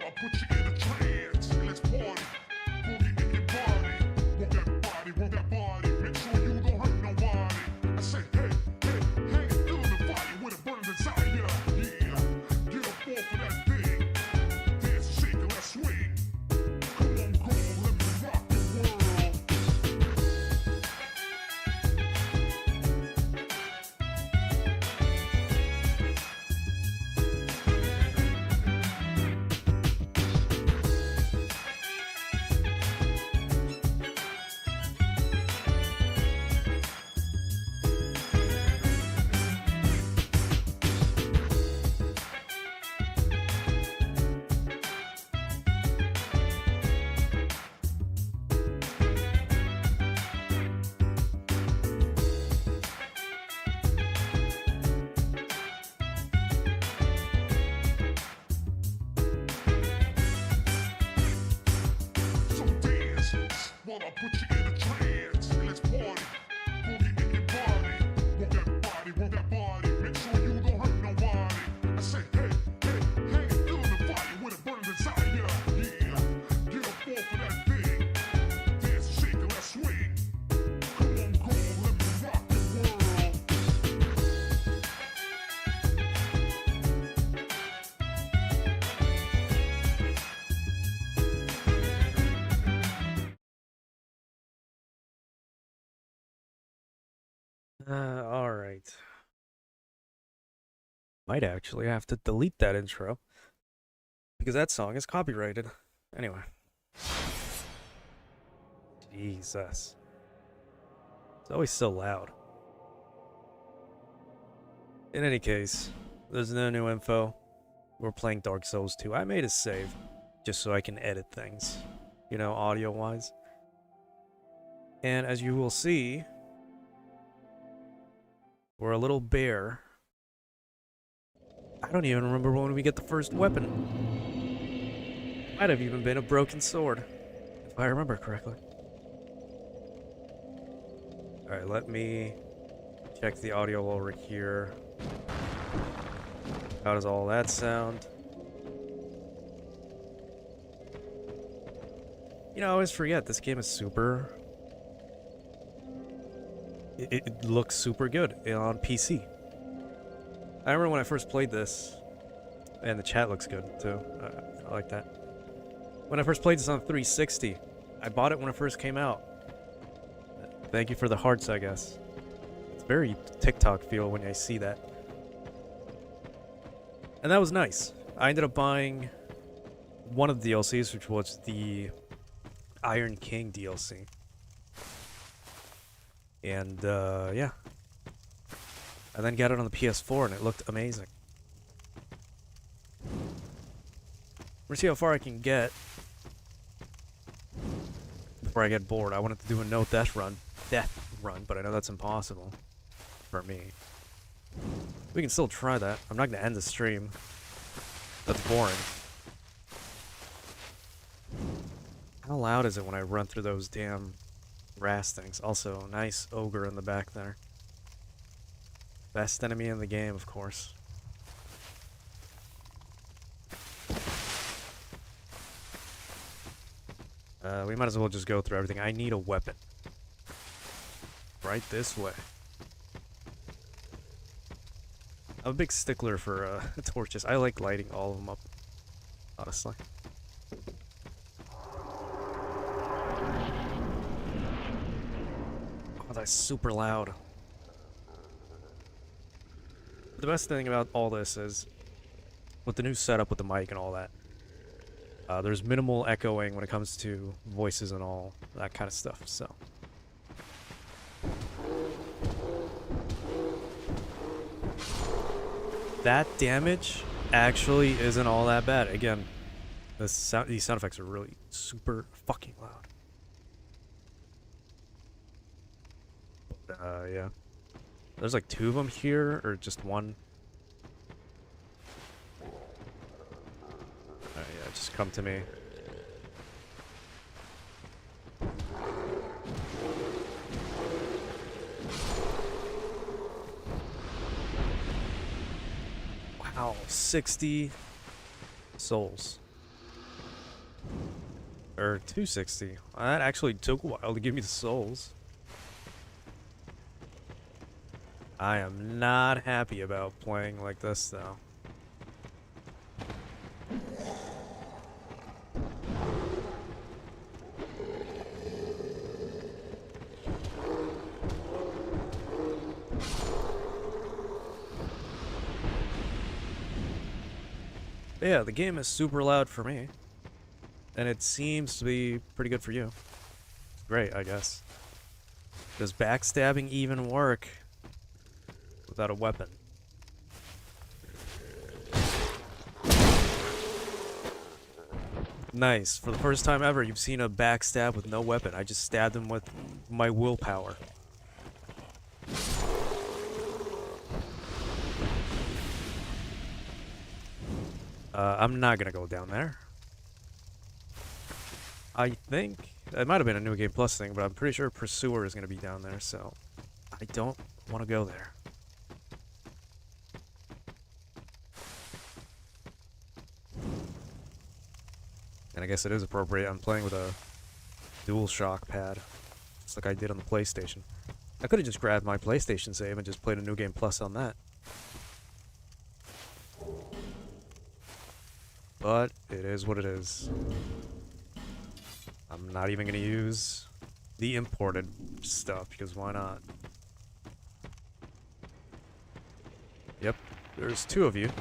I'll put you in a trance and let's party. Boogie in your body. Work that body, work that body. Make sure you don't hurt nobody. I say, hey, hey, hey, feel the fire with a burning desire. Yeah, get up off of that thing. Dance and shake and let's swing. Come on, go, let me rock the world. Well, I'll put you in a trance and let's party. Boogie in your body. Work that body, make sure you don't hurt nobody. I say, hey, hey, hey, feel the fire with a burning desire. Yeah, get up off of that thing. Dance and shake and let's swing. Come on, go, let me rock the world. Alright. Might actually have to delete that intro, because that song is copyrighted. Anyway. Jesus. It's always so loud. In any case, there's no new info. We're playing Dark Souls 2. I made a save, just so I can edit things, you know, audio-wise. And as you will see, we're a little bear. I don't even remember when we get the first weapon. Might have even been a broken sword, if I remember correctly. Alright, let me check the audio over here. How does all that sound? You know, I always forget, this game is super... It looks super good on PC. I remember when I first played this, and the chat looks good too. I like that. When I first played this on 360, I bought it when it first came out. Thank you for the hearts, I guess. It's very TikTok feel when I see that. And that was nice. I ended up buying one of the DLCs, which was the Iron King DLC. And, yeah. I then got it on the PS4, and it looked amazing. We're gonna see how far I can get before I get bored. I wanted to do a no death run, but I know that's impossible for me. We can still try that. I'm not gonna end the stream. That's boring. How loud is it when I run through those damn rastings? Also, nice ogre in the back there. Best enemy in the game, of course. We might as well just go through everything. I need a weapon. Right this way. I'm a big stickler for torches. I like lighting all of them up, honestly. Oh, that's super loud. The best thing about all this is, with the new setup with the mic and all that, there's minimal echoing when it comes to voices and all that kind of stuff, so. That damage actually isn't all that bad. Again, these sound effects are really super fucking loud. Yeah. There's like 2 of them here, or just one? Yeah, just come to me. Wow, 60 souls. Or 260. That actually took a while to give me the souls. I am not happy about playing like this, though. Yeah, the game is super loud for me. And it seems to be pretty good for you. Great, I guess. Does backstabbing even work without a weapon? Nice. For the first time ever, you've seen a backstab with no weapon. I just stabbed him with my willpower. I'm not gonna go down there. I think it might have been a New Game Plus thing, but I'm pretty sure Pursuer is gonna be down there, so I don't want to go there. And I guess it is appropriate. I'm playing with a DualShock pad, just like I did on the PlayStation. I could have just grabbed my PlayStation save and just played a New Game Plus on that. But it is what it is. I'm not even going to use the imported stuff, because why not? Yep, there's two of you.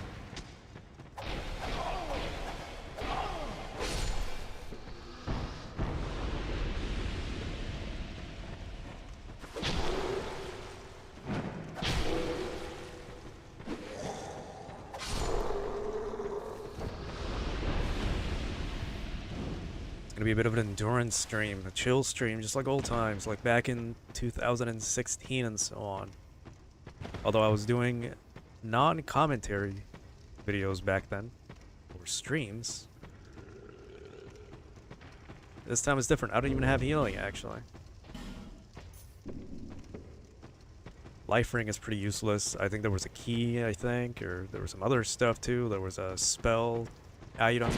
Gonna be a bit of an endurance stream, a chill stream, just like old times, like back in 2016 and so on. Although I was doing non-commentary videos back then, or streams. This time it's different. I don't even have healing, actually. Life ring is pretty useless. I think there was a key, or there was some other stuff too. There was a spell item.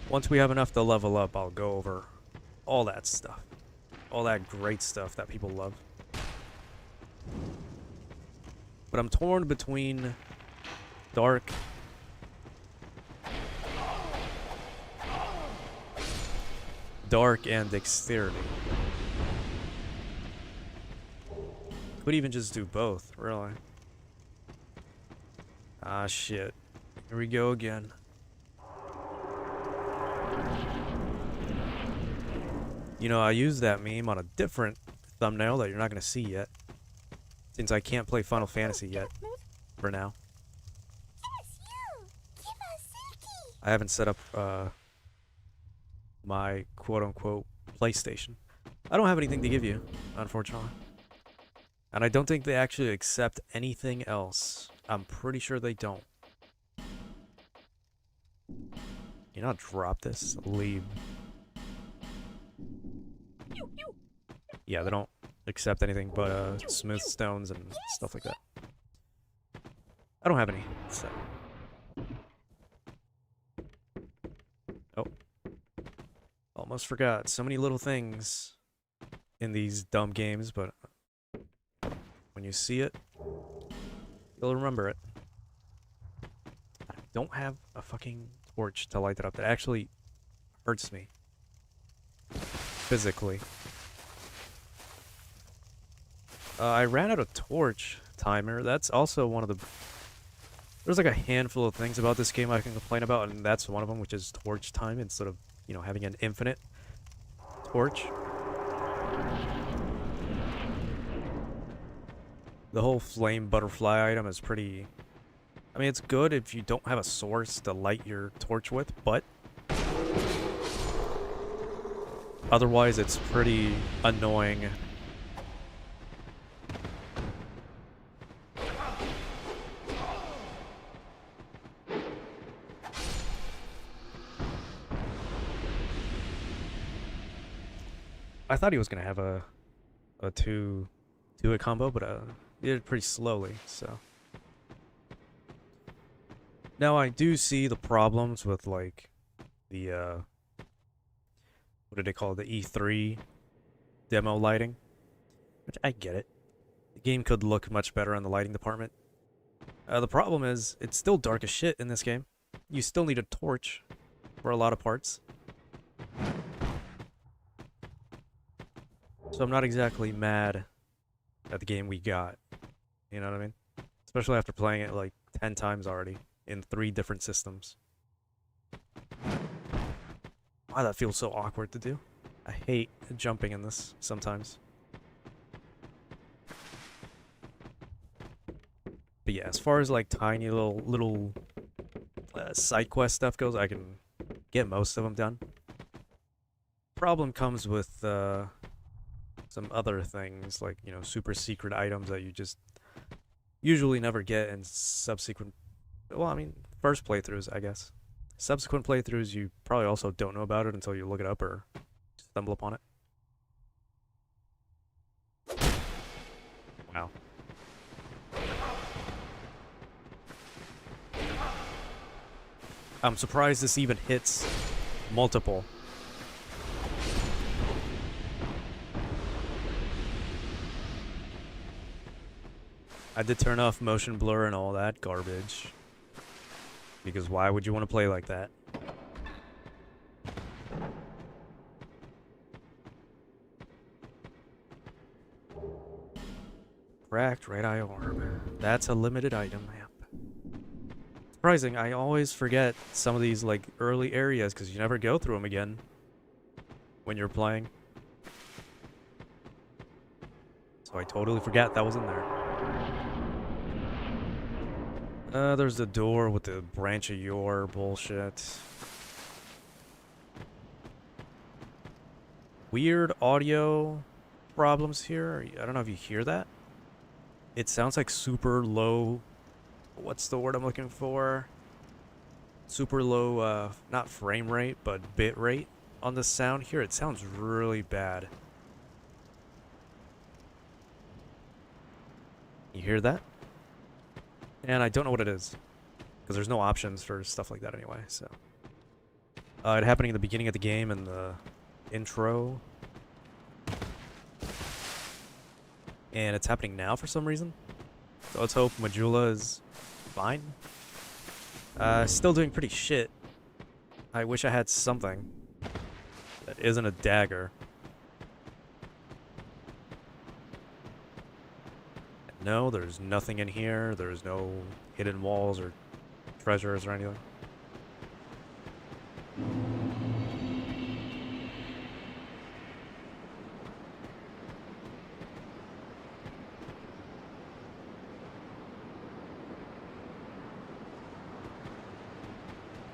Once we have enough to level up, I'll go over all that stuff. All that great stuff that people love. But I'm torn between Dark and Dexterity. Could even just do both, really. Ah, shit. Here we go again. You know, I used that meme on a different thumbnail that you're not going to see yet. Since I can't play Final Fantasy yet. For now. I haven't set up my quote-unquote PlayStation. I don't have anything to give you, unfortunately. And I don't think they actually accept anything else. I'm pretty sure they don't. You know, drop this. Leave. Yeah, they don't accept anything but smooth stones and stuff like that. I don't have any, so. Oh. Almost forgot. So many little things in these dumb games, but when you see it, you'll remember it. I don't have a fucking torch to light it up. That actually hurts me. Physically. I ran out of torch timer. That's also one of the... There's like a handful of things about this game I can complain about, and that's one of them, which is torch time instead of, you know, having an infinite torch. The whole flame butterfly item is pretty... I mean, it's good if you don't have a source to light your torch with, but... Otherwise, it's pretty annoying. I thought he was gonna have a two-hit combo, but he did it pretty slowly, so. Now I do see the problems with like the what do they call it? The E3 demo lighting, which I get it. The game could look much better in the lighting department. The problem is it's still dark as shit in this game. You still need a torch for a lot of parts. So I'm not exactly mad at the game we got. You know what I mean? Especially after playing it like 10 times already in 3 different systems. Wow, that feels so awkward to do. I hate jumping in this sometimes. But yeah, as far as like tiny little side quest stuff goes, I can get most of them done. Problem comes with some other things, like, you know, super secret items that you just usually never get in subsequent, well, I mean, first playthroughs, I guess. Subsequent playthroughs, you probably also don't know about it until you look it up or stumble upon it. Wow. I'm surprised this even hits multiple. I did turn off motion blur and all that garbage. Because why would you want to play like that? Cracked right eye orb. That's a limited item map. Surprising, I always forget some of these like early areas because you never go through them again when you're playing. So I totally forgot that was in there. There's the door with the branch of your bullshit. Weird audio problems here. I don't know if you hear that. It sounds like super low. What's the word I'm looking for? Super low, not frame rate, but bit rate on the sound here. It sounds really bad. You hear that? And I don't know what it is, because there's no options for stuff like that anyway, so. It happening in the beginning of the game and the intro. And it's happening now for some reason. So let's hope Majula is fine. Still doing pretty shit. I wish I had something that isn't a dagger. No, there's nothing in here. There's no hidden walls or treasures or anything.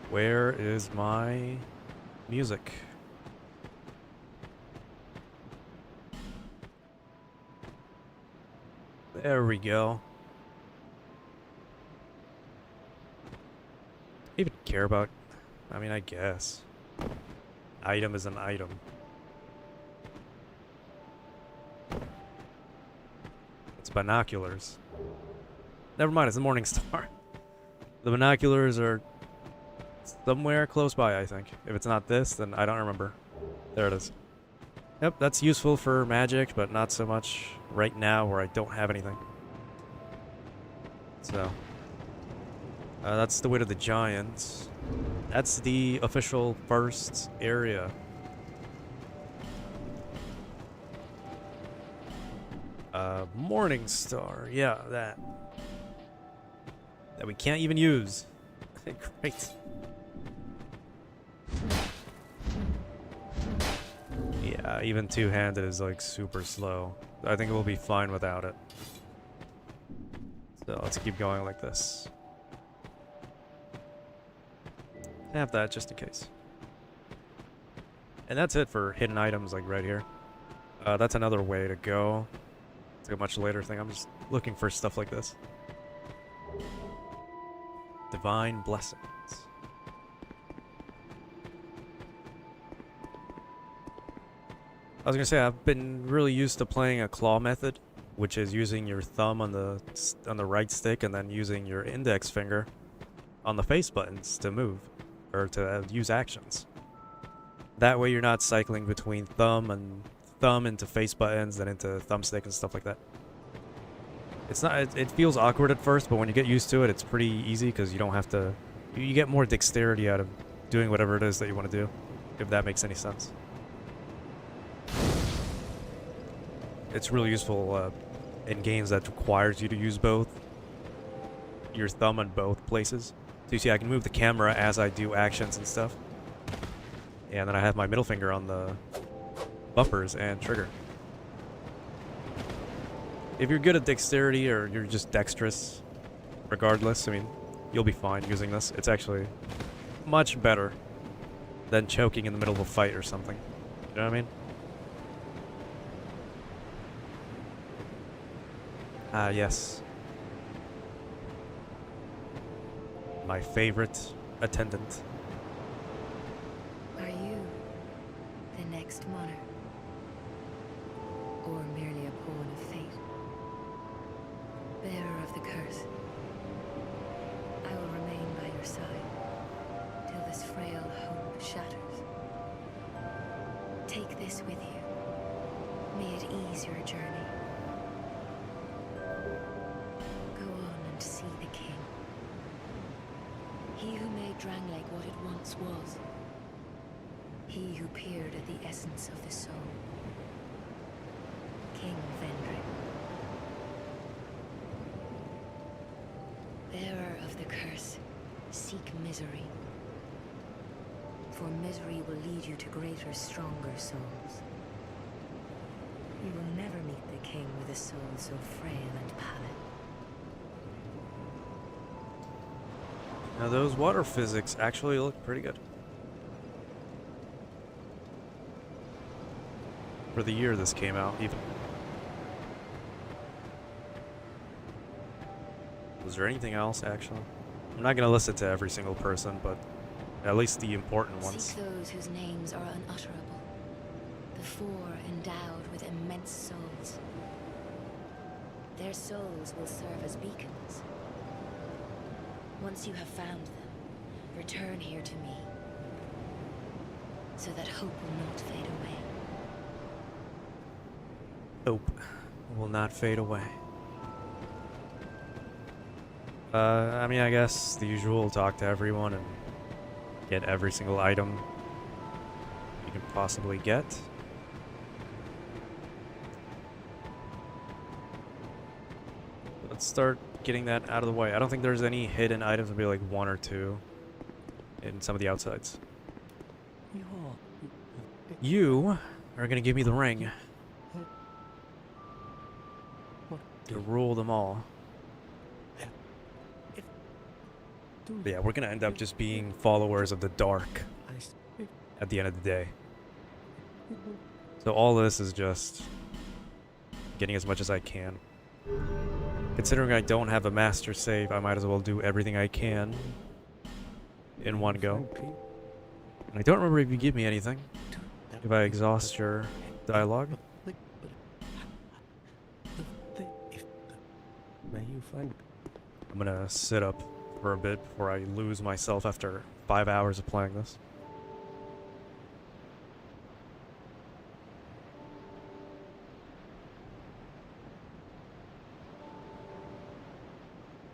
Where is my music? There we go. Even care about, I mean, I guess. Item is an item. It's binoculars. Never mind, it's the Morning Star. The binoculars are somewhere close by, I think. If it's not this, then I don't remember. There it is. Yep, that's useful for magic, but not so much right now where I don't have anything. So, that's the way to the Giants. That's the official first area. Morning Star. Yeah, that. That we can't even use. Great. Yeah, even two-handed is like super slow. I think we'll be fine without it. So let's keep going like this. Have that just in case. And that's it for hidden items like right here. That's another way to go. It's a much later thing. I'm just looking for stuff like this. Divine blessings. I was gonna say I've been really used to playing a claw method, which is using your thumb on the right stick and then using your index finger on the face buttons to move, or to use actions. That way you're not cycling between thumb into face buttons, then into thumbstick and stuff like that. It's not, it feels awkward at first, but when you get used to it, it's pretty easy because you don't have to, you get more dexterity out of doing whatever it is that you want to do, if that makes any sense. It's really useful in games that requires you to use both your thumb in both places. So you see I can move the camera as I do actions and stuff. And then I have my middle finger on the bumpers and trigger. If you're good at dexterity or you're just dexterous, regardless, I mean, you'll be fine using this. It's actually much better than choking in the middle of a fight or something. You know what I mean? Ah, yes. My favorite attendant. Are you the next monarch? Or merely a pawn of fate? Bearer of the curse, I will remain by your side till this frail hope shatters. Take this with you. May it ease your journey. Go on and see the king. He who made Dranglake what it once was. He who peered at the essence of the soul. King Vendrick. Bearer of the curse, seek misery. For misery will lead you to greater, stronger souls. You will never meet the king with a soul so frail and pallid. Now those water physics actually look pretty good. For the year this came out, even. Was there anything else, actually? I'm not going to list it to every single person, but at least the important ones. Seek those whose names are unutterable. The four endowed with immense souls. Their souls will serve as beacons. Once you have found them, return here to me, so that hope will not fade away. Hope will not fade away. I mean, I guess the usual, talk to everyone and get every single item you can possibly get. Let's start getting that out of the way. I don't think there's any hidden items, maybe like one or two in some of the outsides. You are gonna give me the ring to rule them all. But yeah, we're gonna end up just being followers of the dark at the end of the day. So all this is just getting as much as I can. Considering I don't have a master save, I might as well do everything I can in one go. And I don't remember if you give me anything. If I exhaust your dialogue. I'm gonna sit up for a bit before I lose myself after 5 hours of playing this.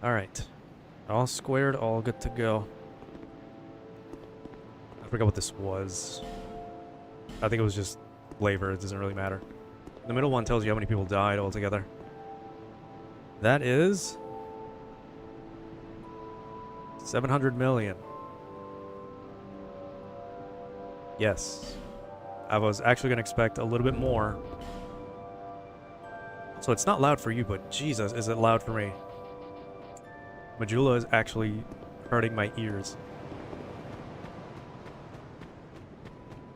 Alright. All squared, all good to go. I forgot what this was. I think it was just flavor, it doesn't really matter. The middle one tells you how many people died altogether. That is 700 million. Yes. I was actually going to expect a little bit more. So it's not loud for you, but Jesus, is it loud for me. Majula is actually hurting my ears.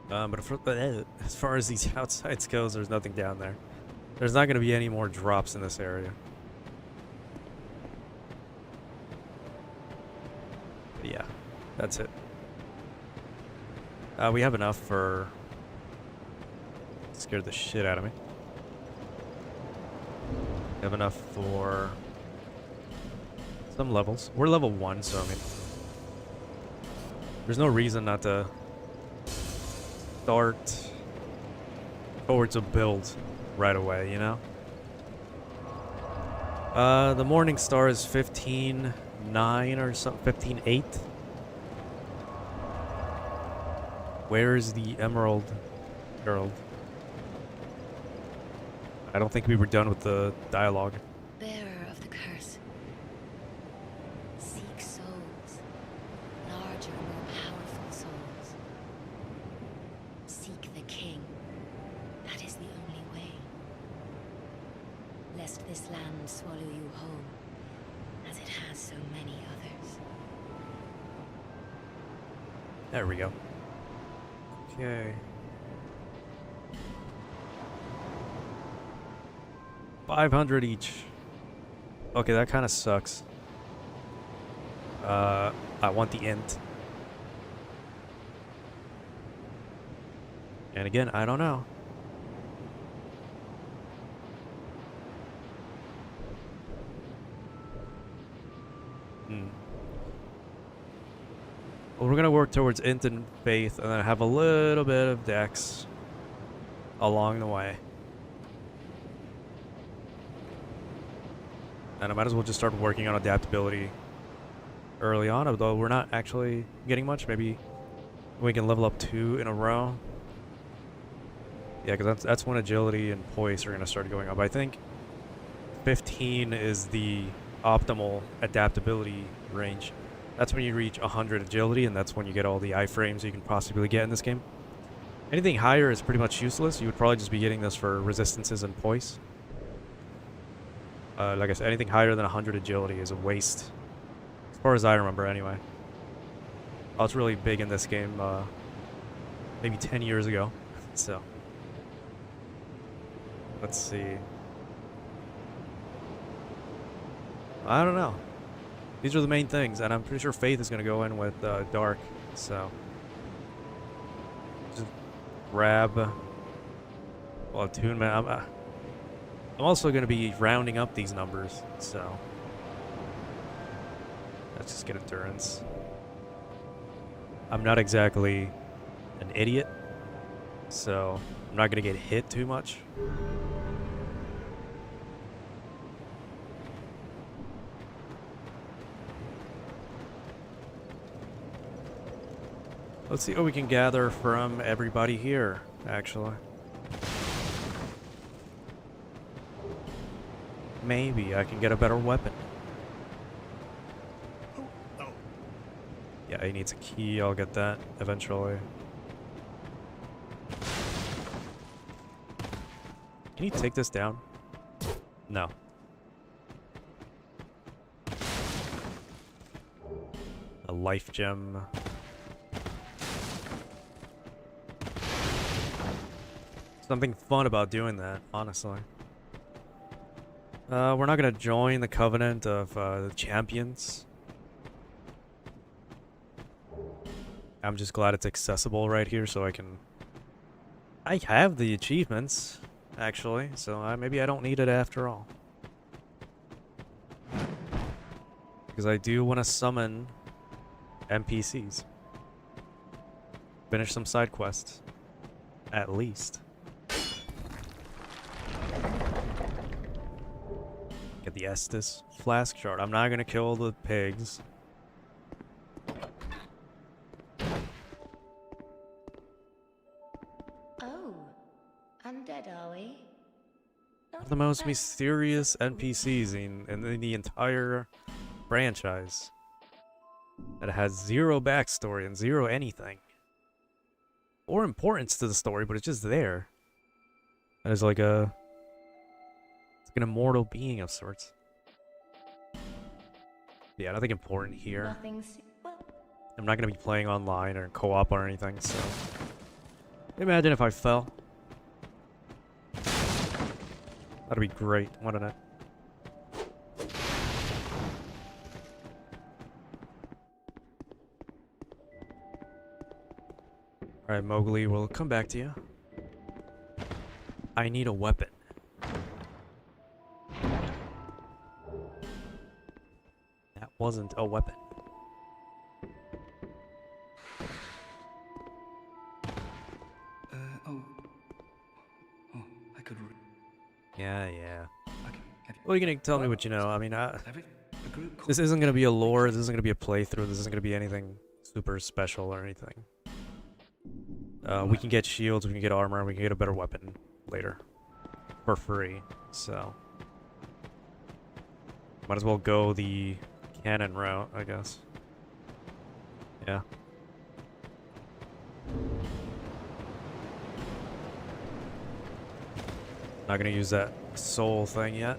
But as far as these outsides goes, there's nothing down there. There's not going to be any more drops in this area. But yeah, that's it. We have enough for... Scared the shit out of me. We have enough for some levels. We're level 1, so I mean, There's no reason not to start towards a build right away, you know? The morning star is 15.9 or something, 15.8. Where's the Emerald Herald? I don't think we were done with the dialogue. Bearer of the curse. Seek souls. Larger, more powerful souls. Seek the king. That is the only way. Lest this land swallow you whole, as it has so many others. There we go. Okay. 500 each. Okay, that kind of sucks. I want the int. And again, I don't know. Well, we're gonna work towards int and faith, and then have a little bit of dex along the way. And I might as well just start working on adaptability early on, although we're not actually getting much. Maybe we can level up 2 in a row. Yeah, because that's when agility and poise are going to start going up. I think 15 is the optimal adaptability range. That's when you reach 100 agility, and that's when you get all the iframes you can possibly get in this game. Anything higher is pretty much useless. You would probably just be getting this for resistances and poise. Like I said, anything higher than 100 agility is a waste. As far as I remember, anyway. I was really big in this game, maybe 10 years ago. So, let's see. I don't know. These are the main things, and I'm pretty sure Faith is going to go in with Dark. So, just grab. Well, attunement. I'm also going to be rounding up these numbers, so let's just get endurance. I'm not exactly an idiot, so I'm not going to get hit too much. Let's see what we can gather from everybody here, actually. Maybe I can get a better weapon. Yeah, he needs a key. I'll get that eventually. Can you take this down? No. A life gem. Something fun about doing that, honestly. We're not gonna join the Covenant of the Champions. I'm just glad it's accessible right here, so I can... I have the achievements, actually, so maybe I don't need it after all. Because I do want to summon NPCs. Finish some side quests. At least. Get the Estus flask shard. I'm not gonna kill the pigs. Oh, undead, are we? Not The most bad. mysterious NPCs in the entire franchise. That has zero backstory and zero anything. Or importance to the story, but it's just there. That is like a... It's like an immortal being of sorts. Yeah, nothing important here. Nothing's well. I'm not going to be playing online or co-op or anything, so... Imagine if I fell. That'd be great, wouldn't it? Alright, Mowgli, we'll come back to you. I need a weapon. That wasn't a weapon. Well, you can tell me what you know. I mean, Have it? A group called this isn't gonna be a lore. This isn't gonna be a playthrough. This isn't gonna be anything super special or anything. We can get shields, we can get armor, we can get a better weapon later for free. So might as well go the cannon route, I guess. Yeah. Not gonna use that soul thing yet.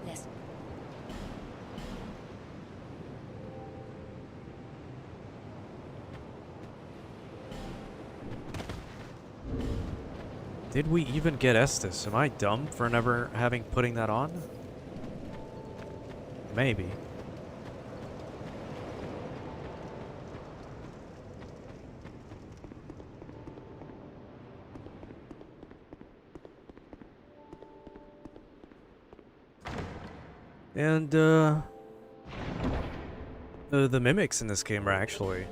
Listen. Did we even get Estes? Am I dumb for never putting that on? Maybe. And the mimics in this game are actually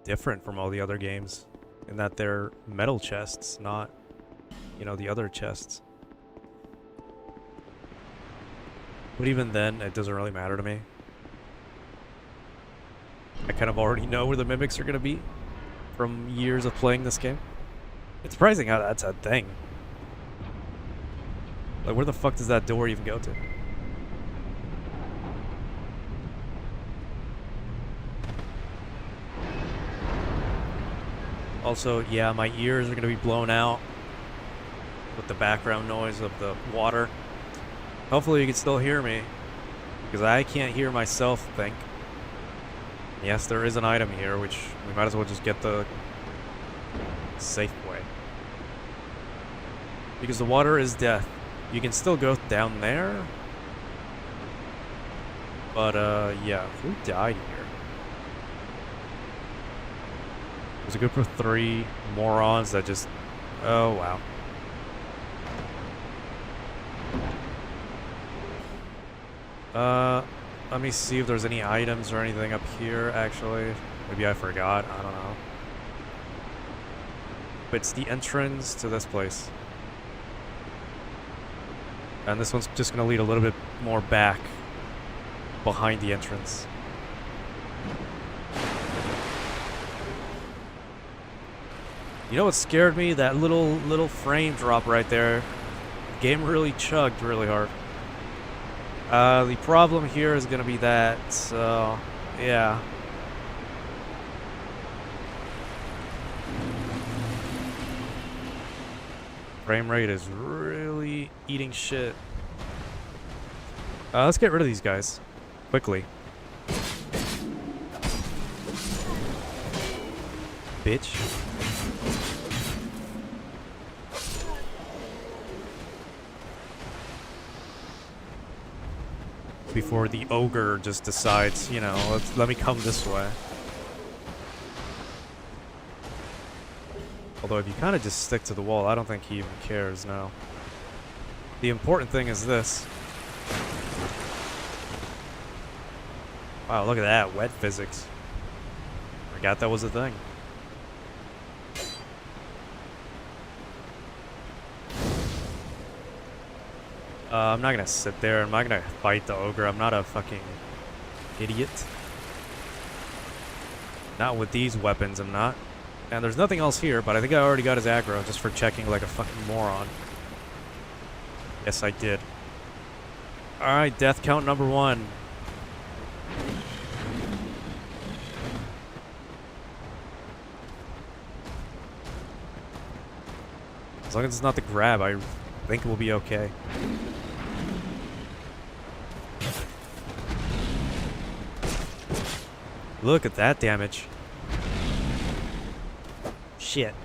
different from all the other games in that they're metal chests, not, you know, the other chests. But even then, it doesn't really matter to me. I kind of already know where the mimics are going to be from years of playing this game. It's surprising how that's a thing. Like, where the fuck does that door even go to? Also, yeah, my ears are going to be blown out with the background noise of the water. Hopefully you can still hear me, because I can't hear myself think. Yes, there is an item here, which we might as well just get the safe way. Because the water is death. You can still go down there. But, yeah, who died here? There's a group of 3 morons that just... Oh, wow. Let me see if there's any items or anything up here, actually. Maybe I forgot, I don't know. But it's the entrance to this place. And this one's just gonna lead a little bit more back behind the entrance. You know what scared me? That little frame drop right there. The game really chugged really hard. The problem here is gonna be that, so yeah. Frame rate is really eating shit. Let's get rid of these guys quickly. Bitch. Before the ogre just decides, you know, let me come this way. Although if you kind of just stick to the wall, I don't think he even cares now. The important thing is this. Wow, look at that, wet physics. Forgot that was a thing. I'm not gonna sit there. I'm not gonna fight the ogre. I'm not a fucking idiot. Not with these weapons, I'm not. And there's nothing else here, but I think I already got his aggro just for checking like a fucking moron. Yes, I did. Alright, death count number 1. As long as it's not the grab, I think we'll be okay. Look at that damage. Shit.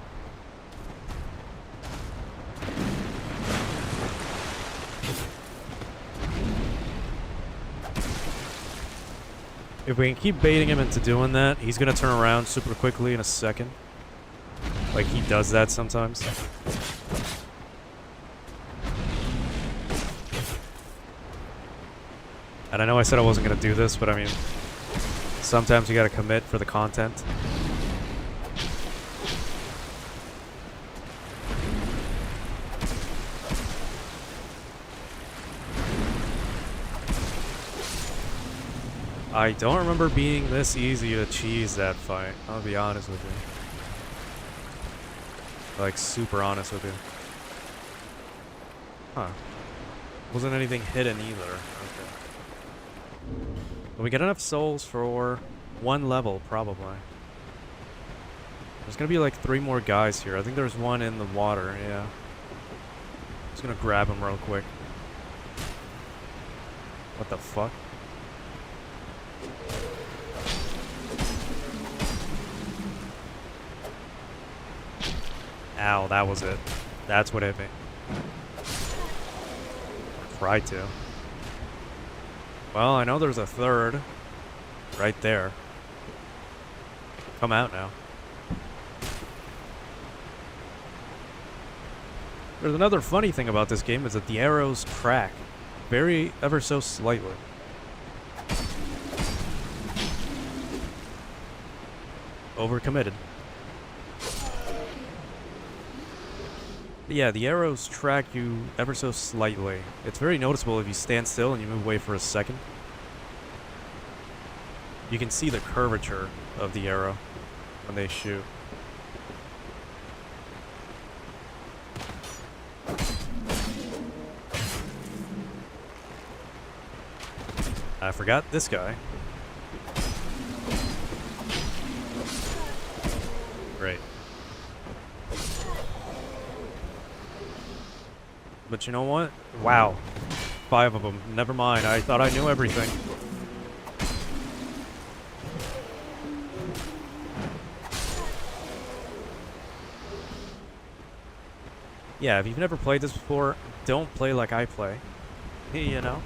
If we can keep baiting him into doing that, he's gonna turn around super quickly in a second. Like he does that sometimes. And I know I said I wasn't gonna do this, but I mean, sometimes you gotta commit for the content. I don't remember being this easy to cheese that fight. I'll be honest with you. Like, super honest with you. Huh. Wasn't anything hidden either. Okay. Will we get enough souls for one level? Probably. There's gonna be like 3 more guys here. I think there's one in the water, yeah. Just gonna grab him real quick. What the fuck? Ow, that was it. That's what hit me. Tried to. Well, I know there's a third. Right there. Come out now. There's another funny thing about this game is that the arrows crack. Ever so slightly. Overcommitted. But yeah, the arrows track you ever so slightly. It's very noticeable if you stand still and you move away for a second. You can see the curvature of the arrow when they shoot. I forgot this guy. Great. But you know what? Wow. 5 of them. Never mind. I thought I knew everything. Yeah, if you've never played this before, don't play like I play. You know?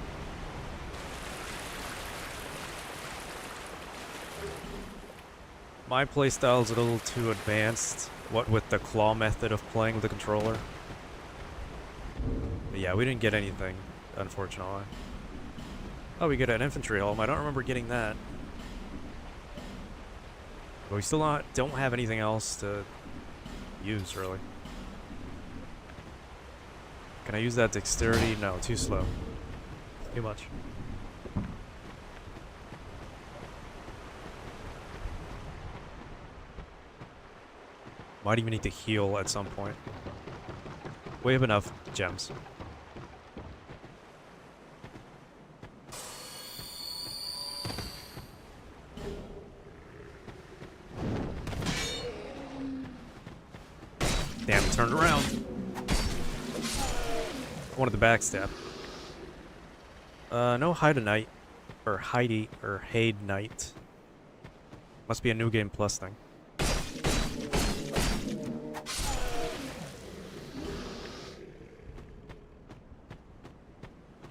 My playstyle is a little too advanced, what with the claw method of playing with the controller. But yeah, we didn't get anything, unfortunately. Oh, we get an infantry helm. I don't remember getting that. But we still don't have anything else to use, really. Can I use that dexterity? No, too slow. Too much. Might even need to heal at some point. We have enough gems. Damn, he turned around. I wanted the backstab. No Hide a Knight. Or Heidi, or Hade Knight. Must be a New Game Plus thing.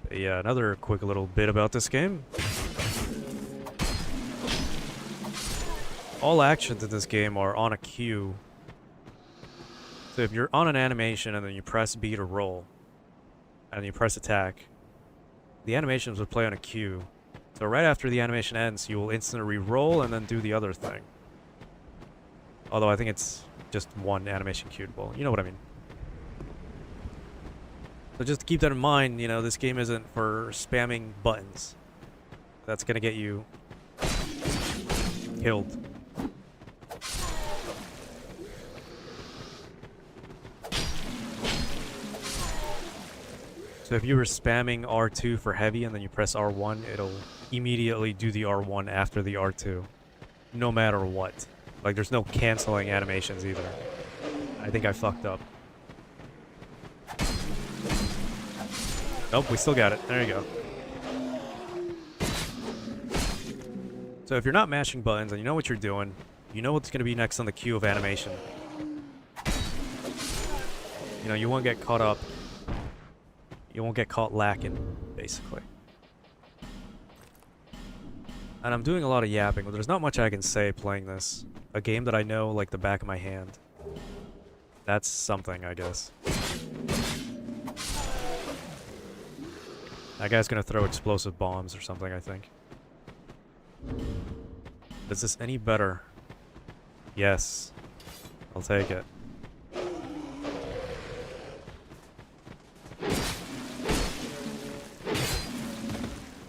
Yeah, another quick little bit about this game. All actions in this game are on a cue. So if you're on an animation and then you press B to roll, and you press attack, the animations would play on a cue. So right after the animation ends, you will instantly re-roll and then do the other thing. Although I think it's just one animation cued. Well, you know what I mean. So just keep that in mind, you know, this game isn't for spamming buttons. That's gonna get you killed. So if you were spamming R2 for heavy and then you press R1, it'll immediately do the R1 after the R2. No matter what. Like, there's no canceling animations either. I think I fucked up. Nope, we still got it. There you go. So if you're not mashing buttons and you know what you're doing, you know what's going to be next on the queue of animation. You know, you won't get caught up. You won't get caught lacking, basically. And I'm doing a lot of yapping, but there's not much I can say playing this. A game that I know like the back of my hand. That's something, I guess. That guy's gonna throw explosive bombs or something, I think. Is this any better? Yes. I'll take it.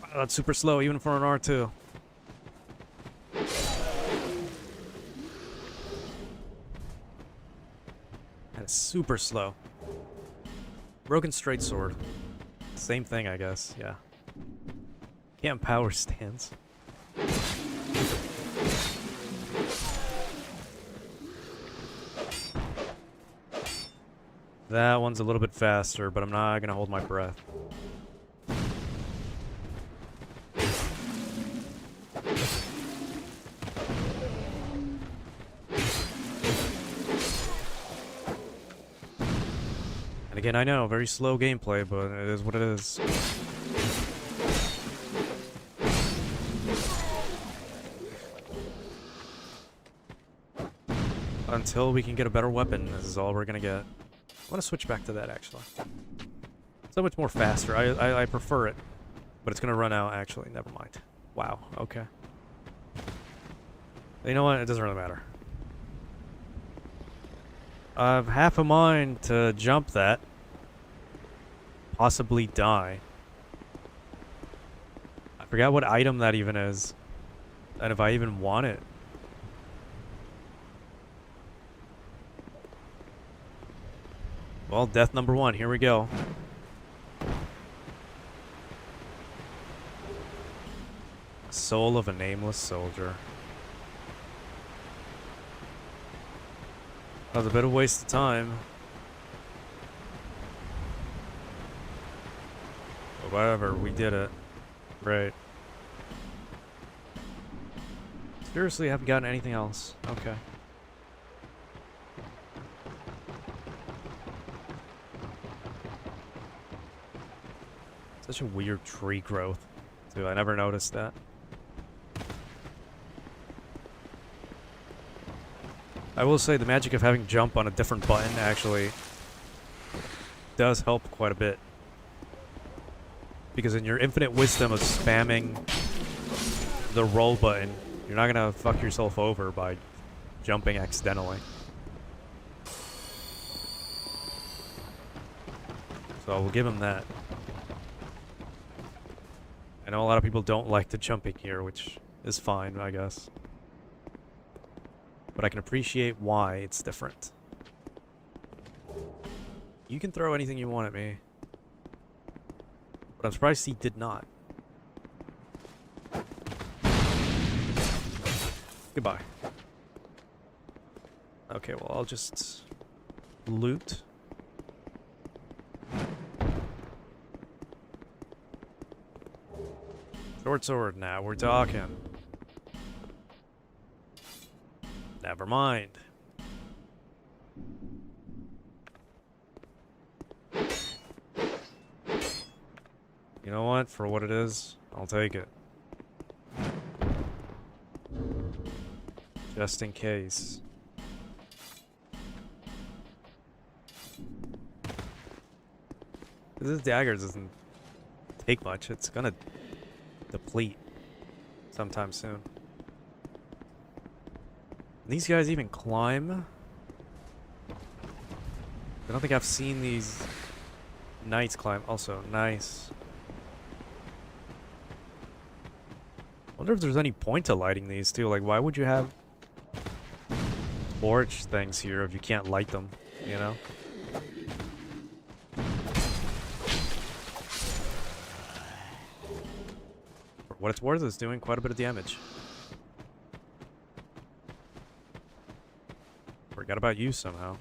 Wow, that's super slow, even for an R2. super slow. Broken straight sword. Same thing, I guess. Yeah. Can't power stance. That one's a little bit faster, but I'm not gonna hold my breath. And again, I know, very slow gameplay, but it is what it is. Until we can get a better weapon, this is all we're gonna get. I want to switch back to that, actually. So much more faster. I prefer it. But it's going to run out, actually. Never mind. Wow. Okay. You know what? It doesn't really matter. I have half a mind to jump that. Possibly die. I forgot what item that even is. And if I even want it. Well, death number 1. Here we go. Soul of a nameless soldier. That was a bit of a waste of time. But whatever, we did it. Great. Seriously, haven't gotten anything else. Okay. Such a weird tree growth, too. I never noticed that. I will say the magic of having jump on a different button actually does help quite a bit. Because in your infinite wisdom of spamming the roll button, you're not gonna fuck yourself over by jumping accidentally. So we'll give him that. I know a lot of people don't like the jumping here, which is fine, I guess. But I can appreciate why it's different. You can throw anything you want at me. But I'm surprised he did not. Goodbye. Okay, well, I'll just loot. Short sword now, we're talking. Never mind. You know what? For what it is, I'll take it. Just in case. This dagger doesn't take much. It's gonna deplete sometime soon. These guys even climb? I don't think I've seen these knights climb. Also, nice. Wonder if there's any point to lighting these too. Like, why would you have torch things here if you can't light them, you know? For what it's worth, it's doing quite a bit of damage. Forgot about you somehow.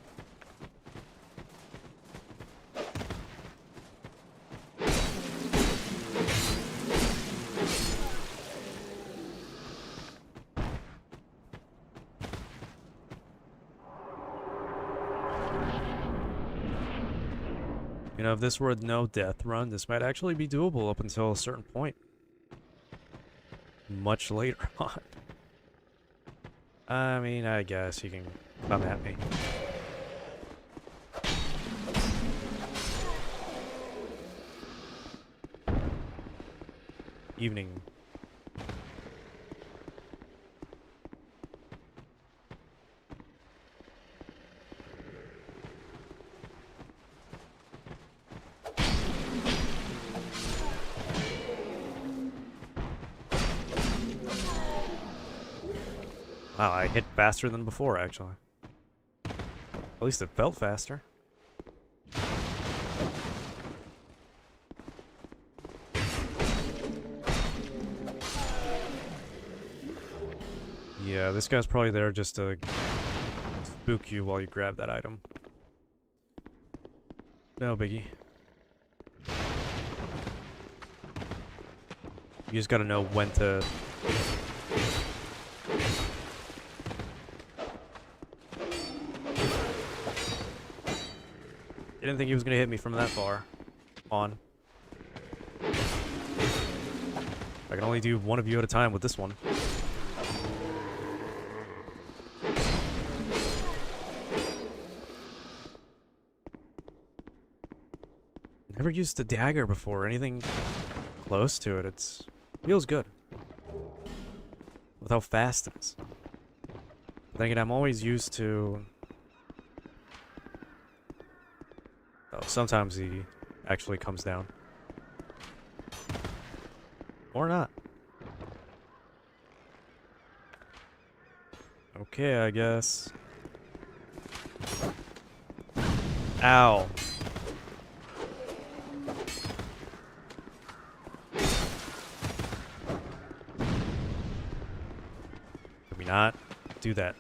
You know, if this were a no death run, this might actually be doable up until a certain point. Much later on. I mean, I guess you can come at me. Evening. Wow, I hit faster than before, actually. At least it felt faster. Yeah, this guy's probably there just to spook you while you grab that item. No biggie. You just gotta know when to... Didn't think he was gonna hit me from that far. On. I can only do one of you at a time with this one. Never used a dagger before, anything close to it. It's feels good. With how fast it is. But then again, I'm always used to... Oh, sometimes he actually comes down. Or not. Okay, I guess. Ow. Can we not do that?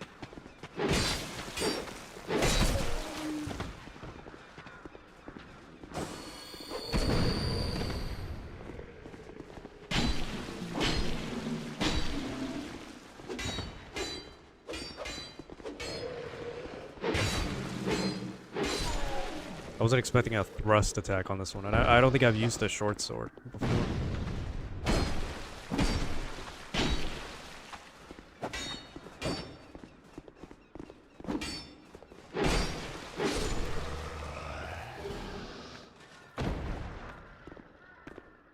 I wasn't expecting a thrust attack on this one, and I don't think I've used a short sword before.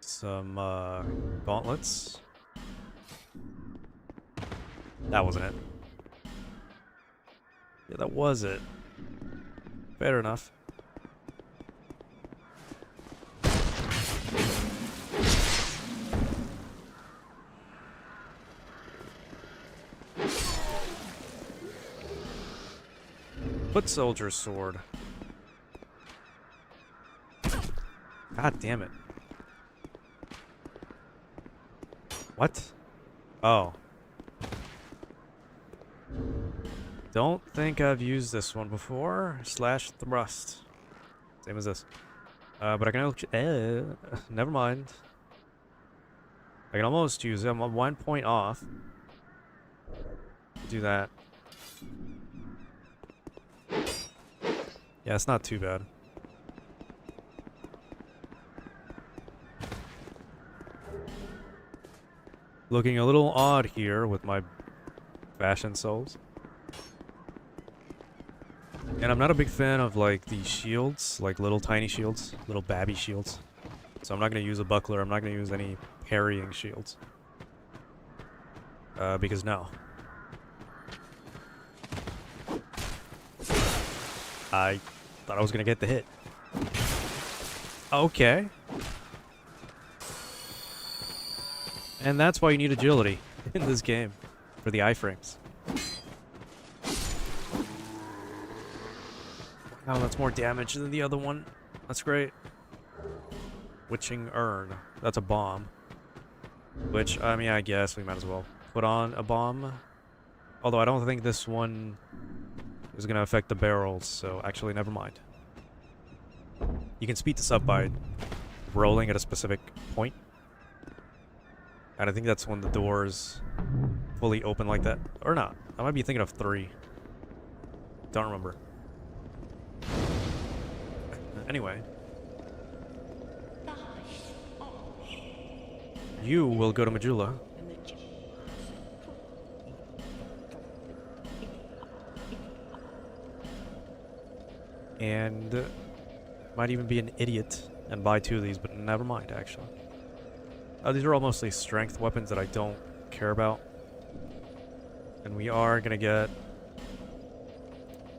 Some, gauntlets. That wasn't it. Yeah, that was it. Fair enough. Foot soldier sword. God damn it. What? Oh. Don't think I've used this one before. Slash thrust. Same as this. But I can... never mind. I can almost use it. I'm 1 point off. Do that. Yeah, it's not too bad. Looking a little odd here with my fashion souls. And I'm not a big fan of, like, these shields. Like, little tiny shields. Little babby shields. So I'm not going to use a buckler. I'm not going to use any parrying shields. Because no. I thought I was going to get the hit. Okay. And that's why you need agility in this game. For the iframes. Wow, that's more damage than the other one. That's great. Witching Urn. That's a bomb. Which, I mean, I guess we might as well put on a bomb. Although I don't think this one is going to affect the barrels, so actually, never mind. You can speed this up by rolling at a specific point. And I think that's when the doors fully open like that. Or not. I might be thinking of 3. Don't remember. Anyway. You will go to Majula. And might even be an idiot and buy 2 of these, but never mind, actually. These are all mostly strength weapons that I don't care about. And we are gonna get...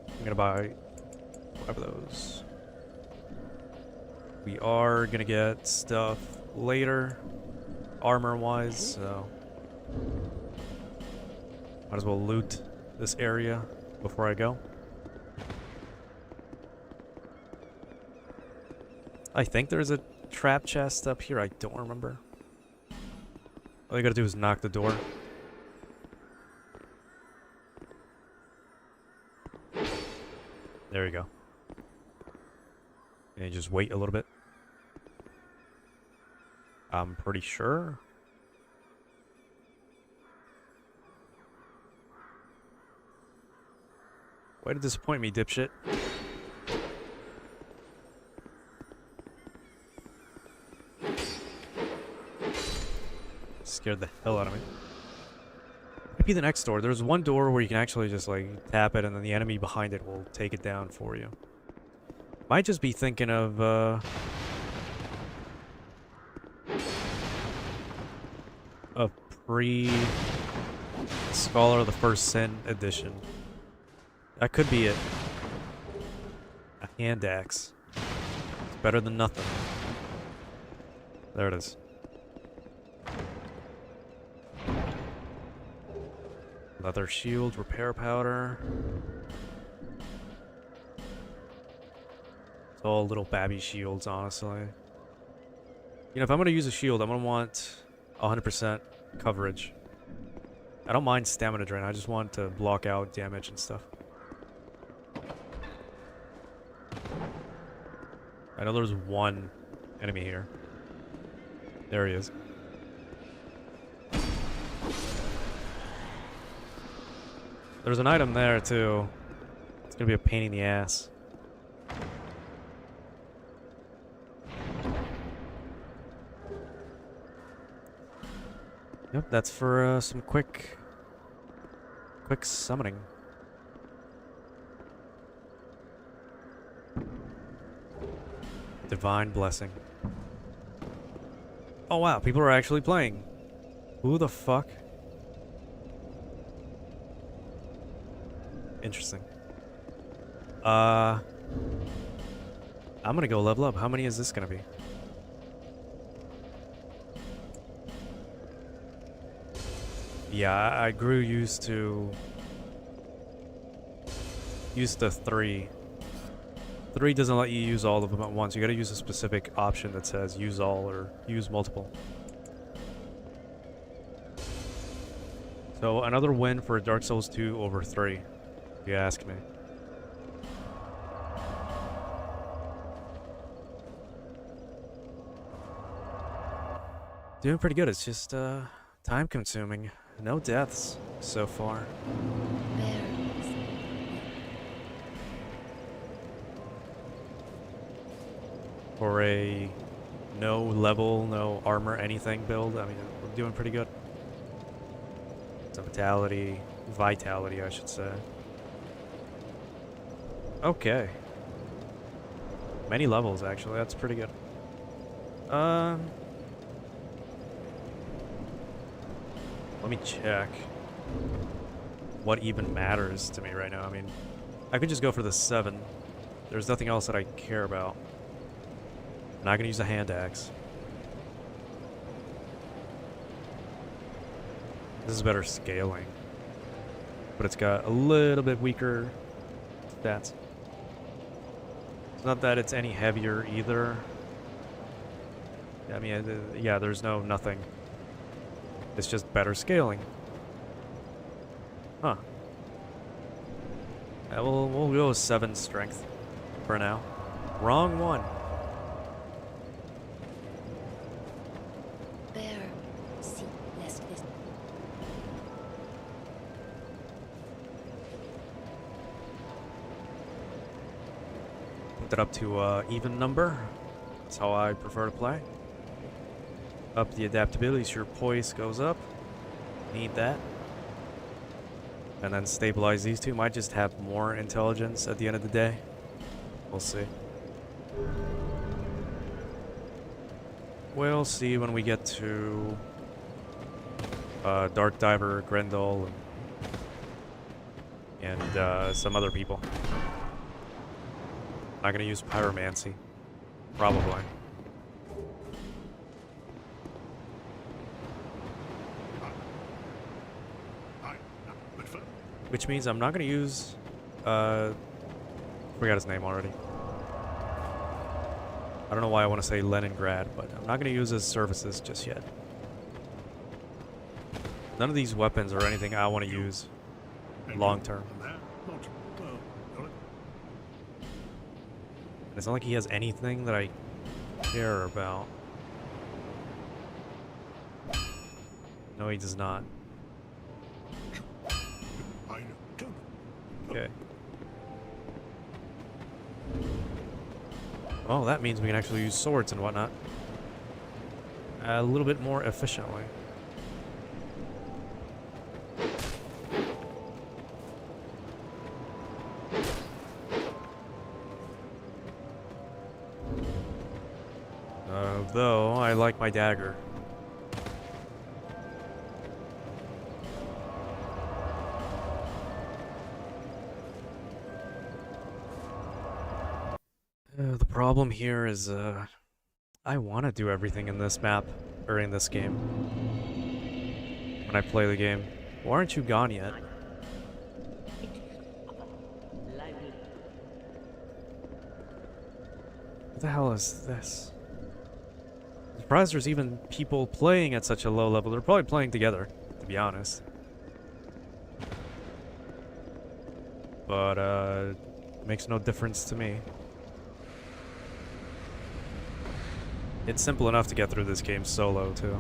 I'm gonna buy 5 of those. We are gonna get stuff later, armor-wise, so... might as well loot this area before I go. I think there's a trap chest up here, I don't remember. All you gotta do is knock the door. There you go. And you just wait a little bit. I'm pretty sure. Way to disappoint me, dipshit. Scared the hell out of me. Might be the next door. There's one door where you can actually just like tap it and then the enemy behind it will take it down for you. Might just be thinking of a pre-Scholar of the First Sin edition. That could be it. A hand axe. It's better than nothing. There it is. Leather shield, repair powder. It's all little babby shields, honestly. You know, if I'm going to use a shield, I'm going to want 100% coverage. I don't mind stamina drain, I just want to block out damage and stuff. I know there's one enemy here. There he is. There's an item there too. It's gonna be a pain in the ass. Yep, that's for some quick summoning. Divine blessing. Oh wow, people are actually playing. Who the fuck? Interesting. I'm gonna go level up. How many is this gonna be? Yeah, I grew used to 3. 3 doesn't let you use all of them at once. You gotta use a specific option that says use all or use multiple. So another win for Dark Souls 2 over 3, if you ask me. Doing pretty good. It's just time consuming. No deaths so far. For a no level, no armor, anything build, I mean, we're doing pretty good. It's a vitality, I should say. Okay. Many levels, actually. That's pretty good. Let me check what even matters to me right now. I mean, I could just go for the 7. There's nothing else that I care about. I'm not gonna use a hand axe. This is better scaling, but it's got a little bit weaker stats. It's not that it's any heavier either. I mean, yeah, there's nothing. It's just better scaling. Huh. Yeah, we'll go with 7 strength for now. Wrong one. Put that up to even number. That's how I prefer to play. Up the adaptability so your poise goes up. Need that. And then stabilize these two. Might just have more intelligence at the end of the day. We'll see. We'll see when we get to Dark Diver, Grendel, and some other people. Not gonna use Pyromancy. Probably. Which means I'm not gonna use forgot his name already. I don't know why I want to say Leningrad, but I'm not gonna use his services just yet. None of these weapons or anything I want to use long term. It's not like he has anything that I care about. No, he does not. I know. Okay. Oh, that means we can actually use swords and whatnot a little bit more efficiently. Though I like my dagger. The problem here is, I want to do everything in this map, or in this game, when I play the game. Why aren't you gone yet? What the hell is this? I'm surprised there's even people playing at such a low level. They're probably playing together, to be honest. But, it makes no difference to me. It's simple enough to get through this game solo, too.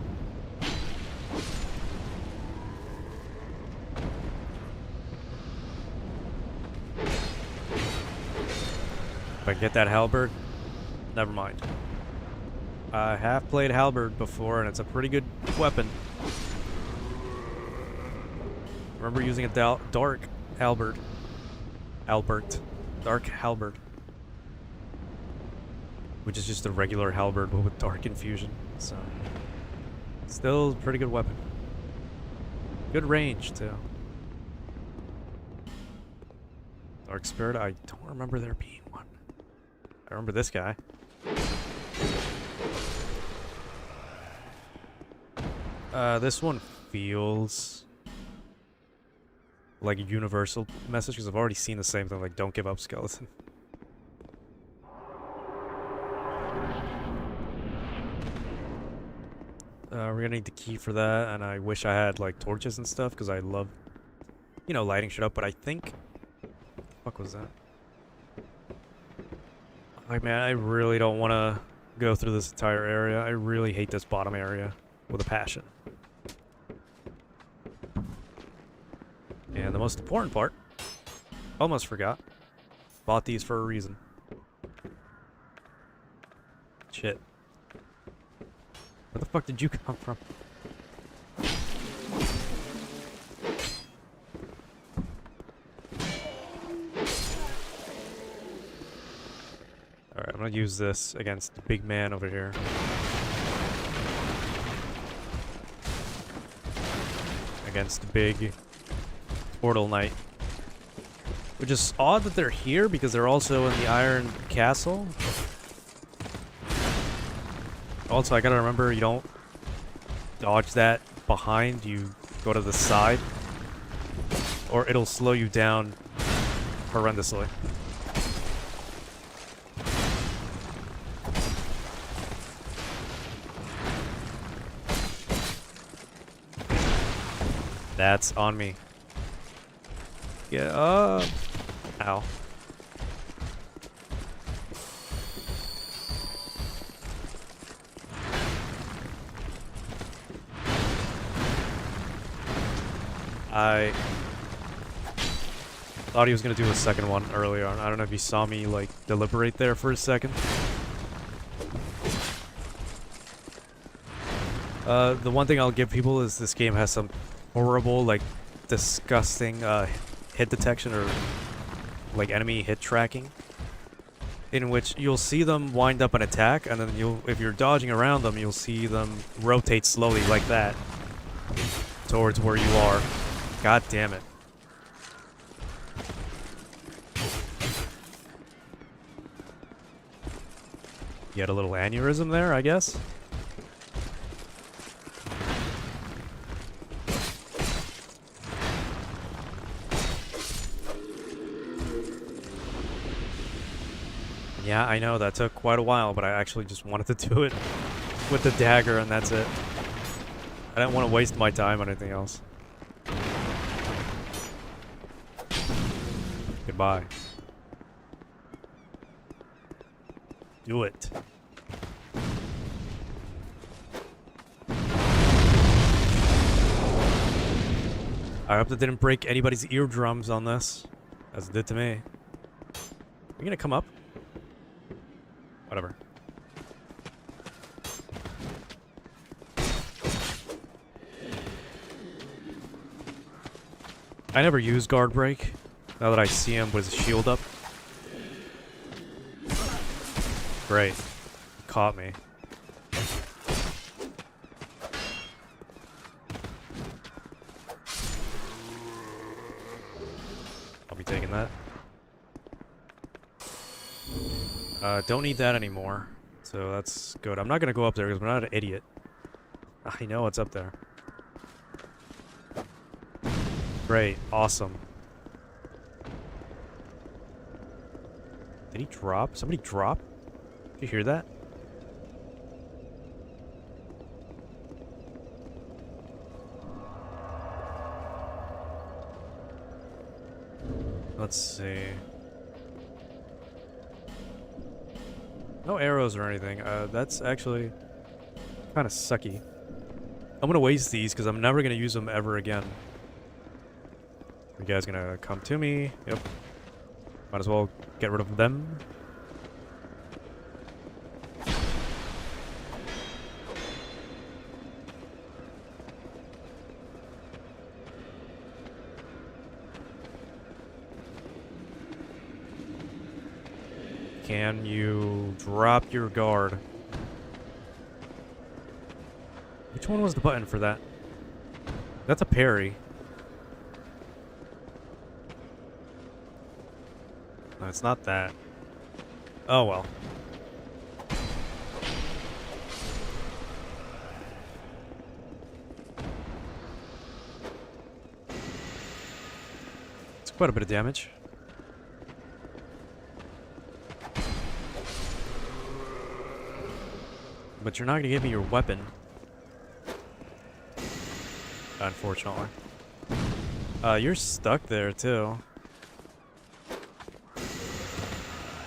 If I get that halberd, never mind. I have played halberd before, and it's a pretty good weapon. I remember using a dark halberd. Dark halberd. Which is just a regular halberd but with dark infusion, so still a pretty good weapon. Good range too. Dark Spirit, I don't remember there being one. I remember this guy. This one feels like a universal message because I've already seen the same thing, like don't give up, skeleton. We're gonna need the key for that, and I wish I had like torches and stuff because I love, you know, lighting shit up. But I think, what the fuck was that? Like, man, I really don't want to go through this entire area. I really hate this bottom area with a passion. And the most important part, almost forgot. Bought these for a reason. Shit. Where the fuck did you come from? Alright, I'm gonna use this against the big man over here. Against the big Portal Knight. Which is odd that they're here because they're also in the Iron Castle. Also, I gotta remember, you don't dodge that behind, you go to the side, or it'll slow you down horrendously. That's on me. Get up. Ow. I thought he was going to do a second one earlier on. I don't know if you saw me, like, deliberate there for a second. The one thing I'll give people is this game has some horrible, like, disgusting, hit detection or, like, enemy hit tracking. In which you'll see them wind up an attack, and then if you're dodging around them, you'll see them rotate slowly like that towards where you are. God damn it. You had a little aneurysm there, I guess? Yeah, I know, that took quite a while, but I actually just wanted to do it with the dagger and that's it. I didn't want to waste my time on anything else. Goodbye. Do it. I hope that didn't break anybody's eardrums on this, as it did to me. Are you gonna come up? Whatever. I never use guard break, now that I see him with his shield up. Great. Caught me. I'll be taking that. Don't need that anymore. So that's good. I'm not gonna go up there because I'm not an idiot. I know what's up there. Great. Awesome. Did he drop? Somebody drop? Did you hear that? Let's see. No arrows or anything. That's actually kind of sucky. I'm gonna waste these because I'm never gonna use them ever again. You guys gonna come to me? Yep. Might as well get rid of them. Can you drop your guard? Which one was the button for that? That's a parry. No, it's not that. Oh well. It's quite a bit of damage. But you're not gonna give me your weapon. Unfortunately. You're stuck there too.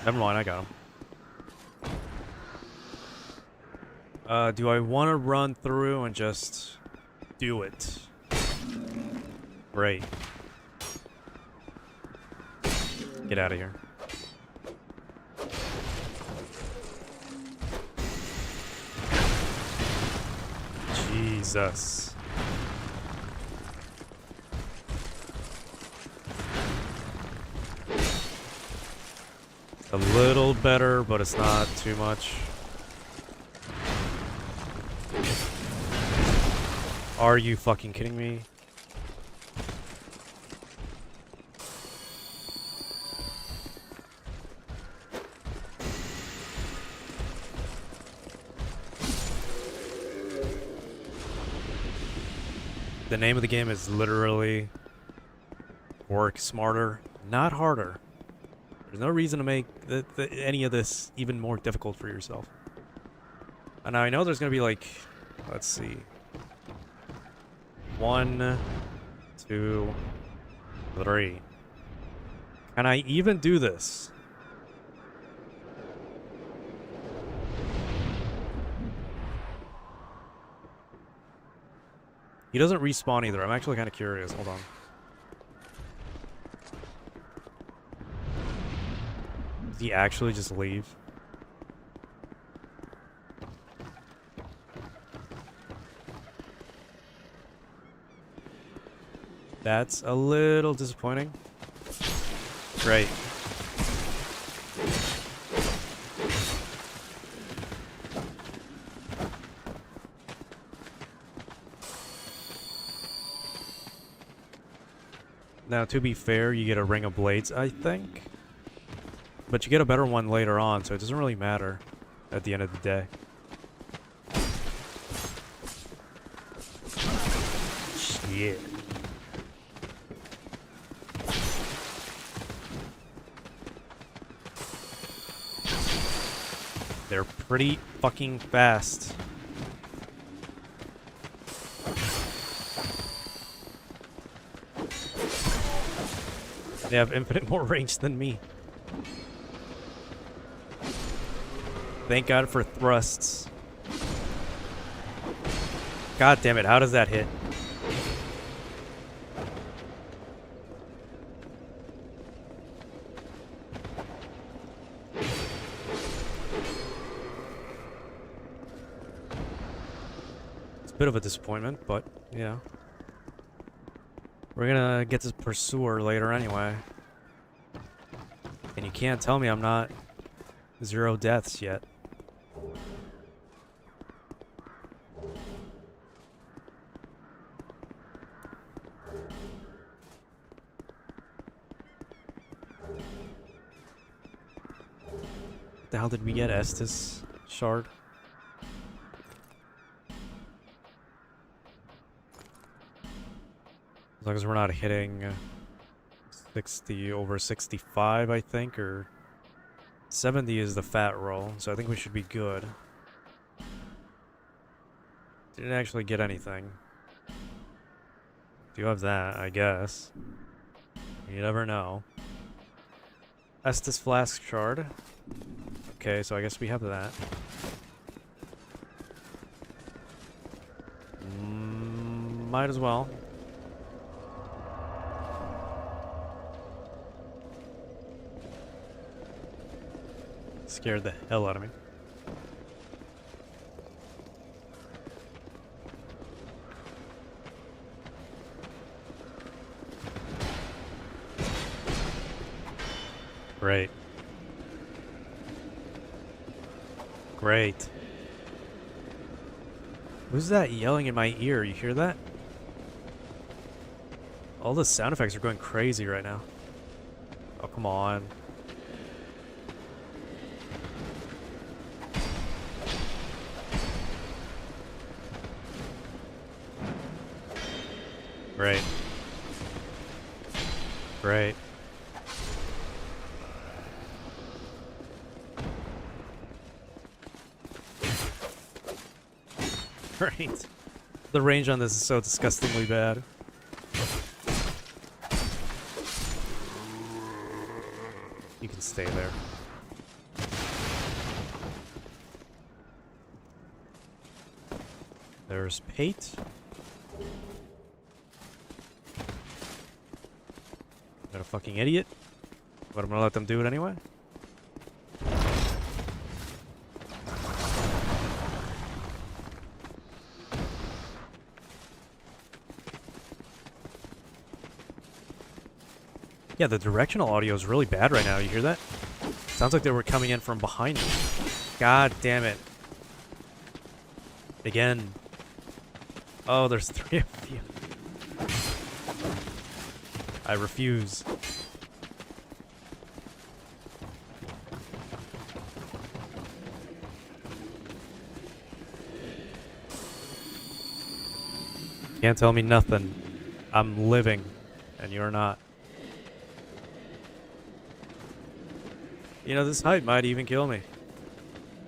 Never mind, I got him. Do I want to run through and just do it? Great. Get out of here. Jesus. A little better, but it's not too much. Are you fucking kidding me? The name of the game is literally work smarter, not harder. There's no reason to make any of this even more difficult for yourself. And I know there's going to be like, let's see. 1, 2, 3. Can I even do this? He doesn't respawn either. I'm actually kind of curious. Hold on. Did he actually just leave? That's a little disappointing. Great. Now, to be fair, you get a ring of blades, I think. But you get a better one later on, so it doesn't really matter at the end of the day. Shit. They're pretty fucking fast. They have infinite more range than me. Thank God for thrusts. God damn it, how does that hit? It's a bit of a disappointment, but, yeah. We're gonna get to Pursuer later anyway. And you can't tell me I'm not 0 deaths yet. What the hell did we get? Estus shard? As long as we're not hitting 60 over 65, I think, or 70 is the fat roll, so I think we should be good. Didn't actually get anything. Do have that, I guess. You never know. Estus flask shard. Okay, so I guess we have that. Might as well. Scared the hell out of me. Great. Great. Who's that yelling in my ear? You hear that? All the sound effects are going crazy right now. Oh, come on. Great. Great. Great. The range on this is so disgustingly bad. You can stay there. There's Pate. That a fucking idiot. But I'm gonna let them do it anyway. Yeah, the directional audio is really bad right now. You hear that? Sounds like they were coming in from behind me. God damn it. Again. Oh, there's 3 of you. I refuse. Can't tell me nothing. I'm living, and you're not. You know, this height might even kill me.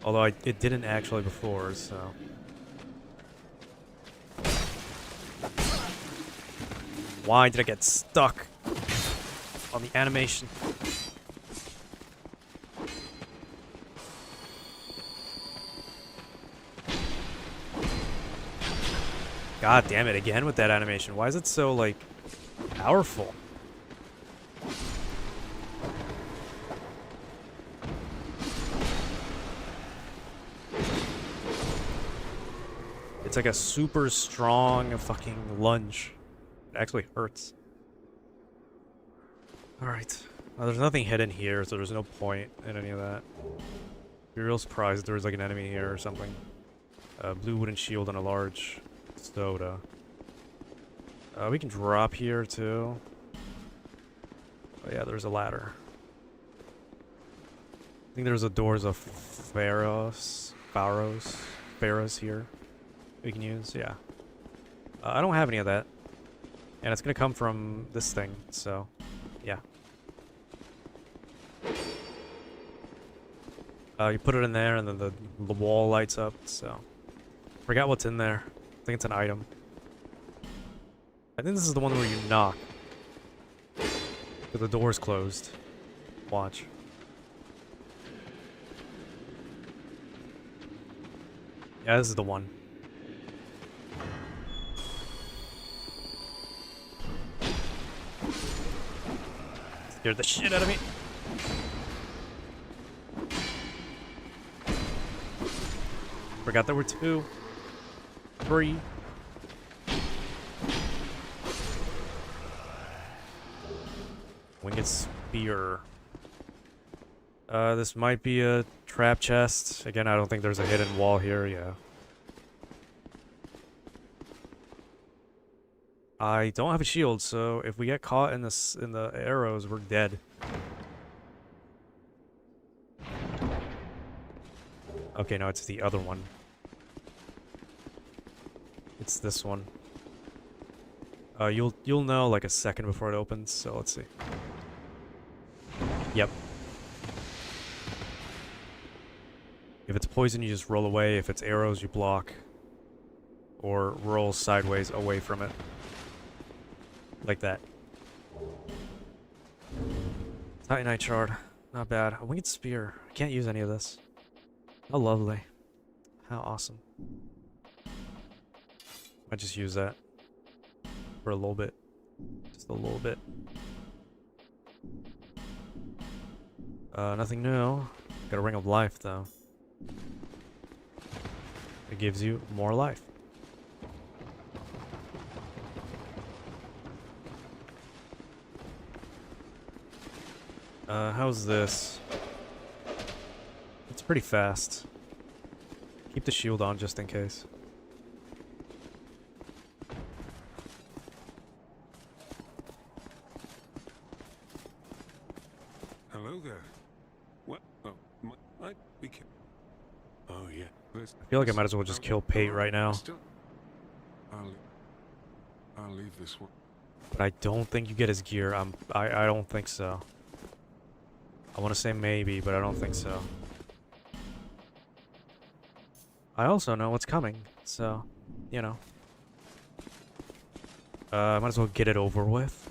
Although it didn't actually before, so... Why did I get stuck on the animation? God damn it, again with that animation. Why is it so, like, powerful? It's like a super strong fucking lunge. It actually hurts. Alright. Well, there's nothing hidden here, so there's no point in any of that. Be real surprised if there was like an enemy here or something. Blue wooden shield and a large soda. We can drop here too. Oh yeah, there's a ladder. I think there's a doors of Pharaohs here. We can use, yeah. I don't have any of that. And it's gonna come from this thing, so, yeah. You put it in there and then the wall lights up, so. Forgot what's in there. I think it's an item. I think this is the one where you knock. But the door's closed. Watch. Yeah, this is the one. Scared the shit out of me. Forgot there were 2. 3. Winged spear. This might be a trap chest. Again, I don't think there's a hidden wall here. Yeah. I don't have a shield, so if we get caught in this in the arrows, we're dead. Okay, no, it's the other one. It's this one. You'll know like a second before it opens, so let's see. Yep. If it's poison, you just roll away. If it's arrows, you block. Or roll sideways away from it. Like that. Titanite shard. Not bad. A winged spear. I can't use any of this. How lovely. How awesome. I just use that. For a little bit. Just a little bit. Nothing new. Got a ring of life, though. It gives you more life. How's this? It's pretty fast. Keep the shield on just in case. Hello there. What? Oh, we can. Oh yeah. I feel like I might as well just kill Pate right now. I'll leave this one. But I don't think you get his gear. I don't think so. I want to say maybe, but I don't think so. I also know what's coming, so, you know. I might as well get it over with.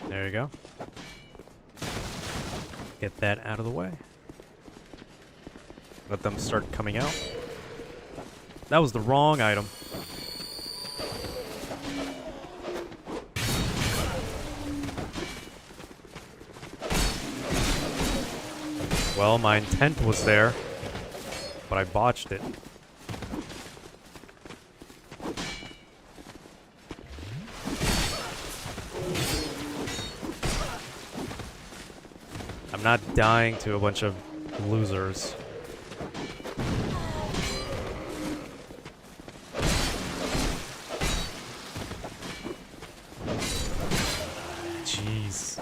There you go. Get that out of the way. Let them start coming out. That was the wrong item. Well, my intent was there, but I botched it. I'm not dying to a bunch of losers. Jeez.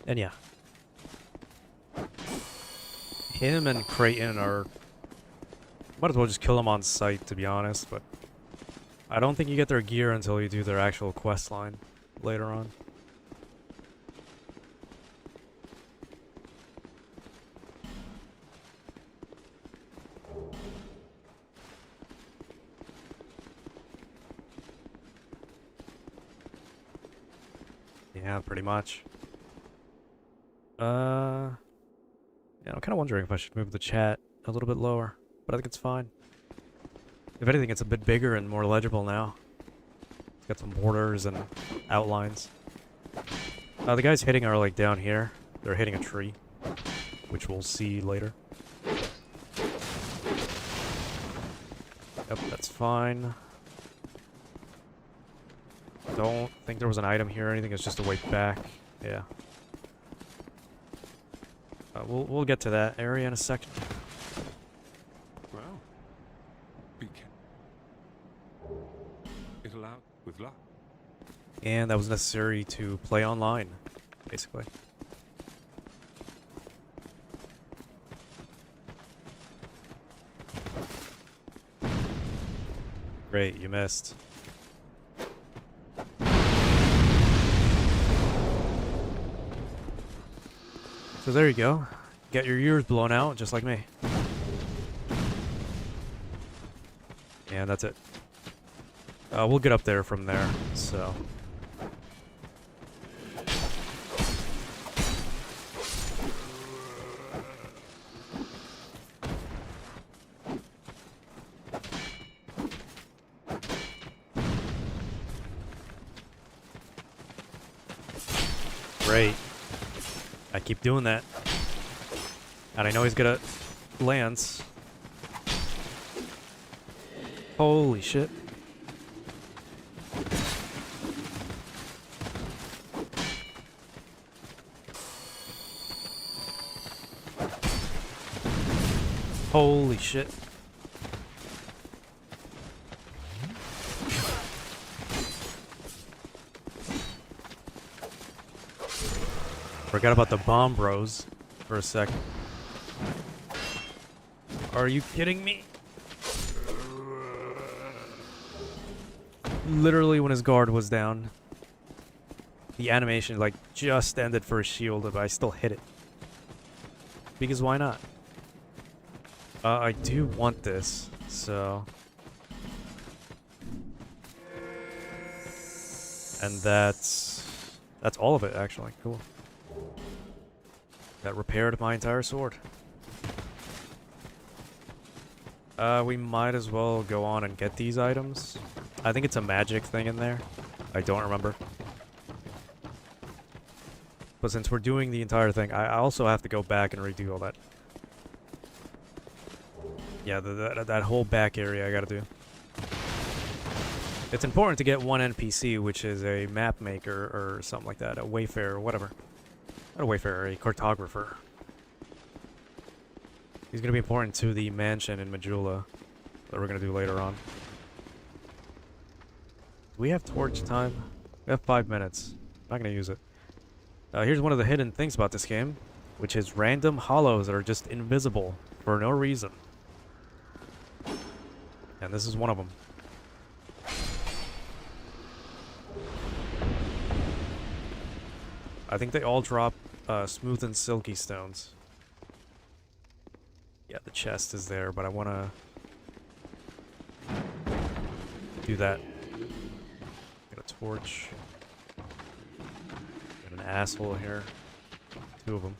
And yeah. Him and Creighton are... Might as well just kill them on sight, to be honest, but... I don't think you get their gear until you do their actual quest line later on. Yeah, pretty much. Yeah, I'm kind of wondering if I should move the chat a little bit lower, but I think it's fine. If anything, it's a bit bigger and more legible now. It's got some borders and outlines. The guys hitting are like down here. They're hitting a tree, which we'll see later. Yep, that's fine. Don't think there was an item here or anything. It's just a way back. Yeah. We'll get to that area in a second. Well, it'll out with luck. And that was necessary to play online, basically. Great, you missed. So there you go. Get your ears blown out, just like me. And that's it. We'll get up there from there, so... Great. I keep doing that. And I know he's gonna lance. Holy shit. Holy shit. Forgot about the bomb bros for a second. Are you kidding me? Literally when his guard was down. The animation like just ended for his shield, but I still hit it. Because why not? I do want this, so... And that's all of it, actually. Cool. That repaired my entire sword. We might as well go on and get these items. I think it's a magic thing in there. I don't remember. But since we're doing the entire thing, I also have to go back and redo all that. Yeah, that whole back area I gotta do. It's important to get one NPC, which is a map maker or something like that, a wayfarer, whatever. Not a wayfarer, a cartographer. He's gonna be important to the mansion in Majula that we're gonna do later on. Do we have torch time? We have 5 minutes. Not gonna use it. Here's one of the hidden things about this game, which is random hollows that are just invisible for no reason. And this is one of them. I think they all drop smooth and silky stones. Yeah, the chest is there, but I want to do that. Get a torch. Get an asshole here. 2 of them.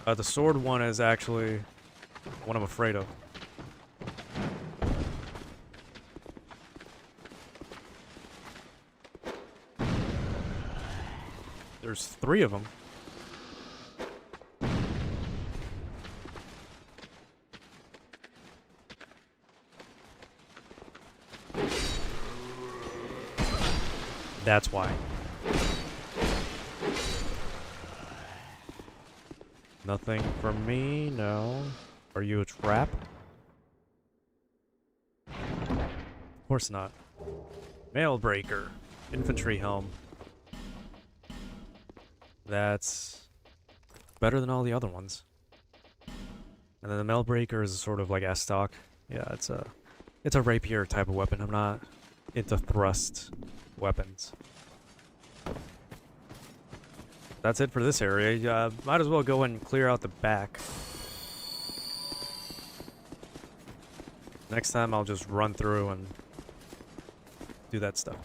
The sword one is actually one I'm afraid of. There's 3 of them. That's why. Nothing from me, no. Are you a trap? Of course not. Mail breaker. Infantry helm. That's better than all the other ones. And then the mail breaker is sort of like a stock. Yeah, it's a rapier type of weapon. I'm not into thrust weapons. That's it for this area. Might as well go and clear out the back. Next time I'll just run through and do that stuff.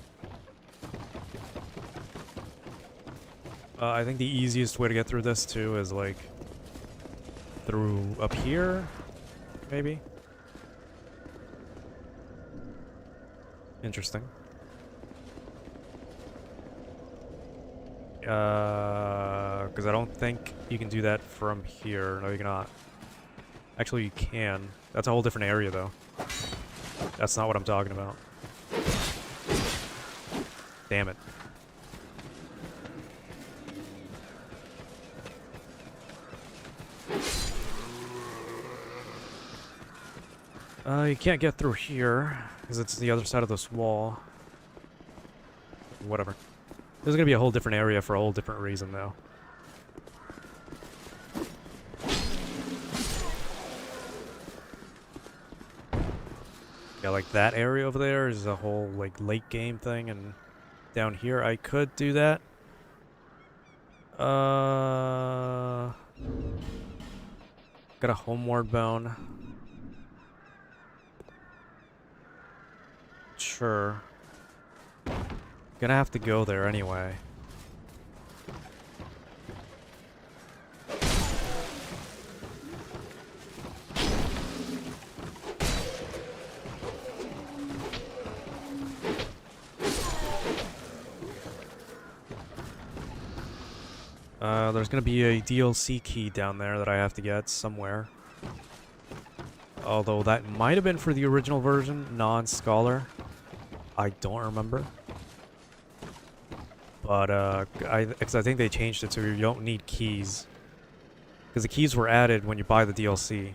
I think the easiest way to get through this too is like through up here, maybe. Interesting. Because I don't think you can do that from here. No, you cannot. Actually, you can. That's a whole different area, though. That's not what I'm talking about. Damn it. You can't get through here, because it's the other side of this wall. Whatever. There's gonna be a whole different area for a whole different reason, though. Yeah, like that area over there is a whole, like, late game thing, and down here I could do that. Got a homeward bone. Sure. Gonna have to go there anyway. There's gonna be a DLC key down there that I have to get somewhere. Although that might have been for the original version, non-scholar. I don't remember. But, because I think they changed it so you don't need keys. Because the keys were added when you buy the DLC.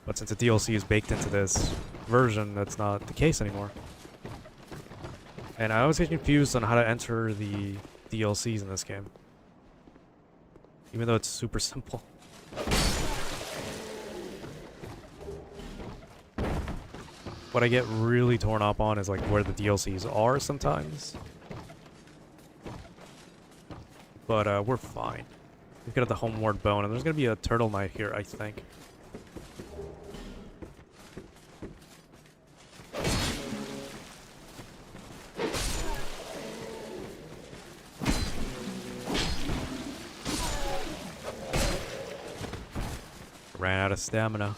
But since the DLC is baked into this version, that's not the case anymore. And I always get confused on how to enter the DLCs in this game. Even though it's super simple. What I get really torn up on is like where the DLCs are sometimes. But we're fine. We've got the homeward bone, and there's gonna be a turtle knight here, I think. Ran out of stamina.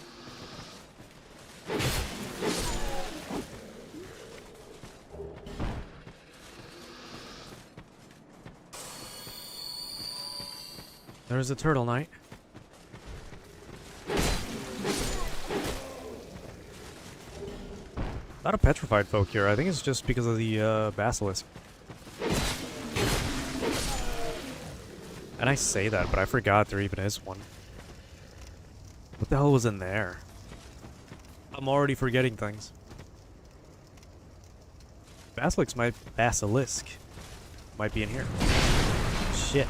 There's a turtle knight. A lot of petrified folk here. I think it's just because of the basilisk. And I say that, but I forgot there even is one. What the hell was in there? I'm already forgetting things. Basilisk might be in here. Shit.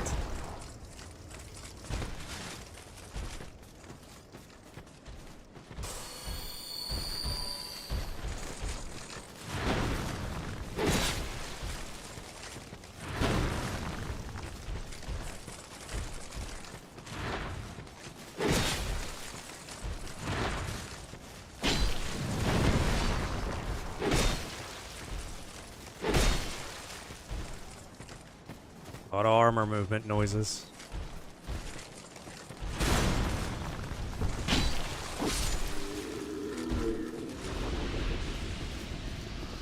A lot of armor movement noises.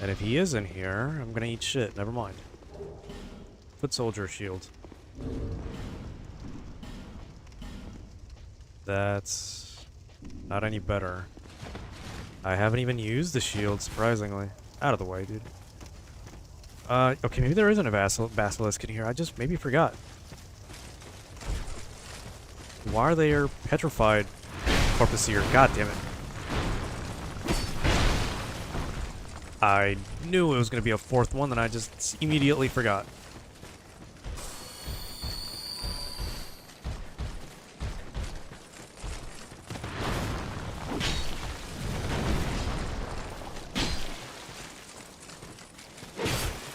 And if he is in here, I'm gonna eat shit. Never mind. Foot soldier shield. That's not any better. I haven't even used the shield, surprisingly. Out of the way, dude. Okay, maybe there isn't a basilisk in here. I just maybe forgot. Why are they petrified corpus here? God damn it. I knew it was going to be a fourth one, then I just immediately forgot.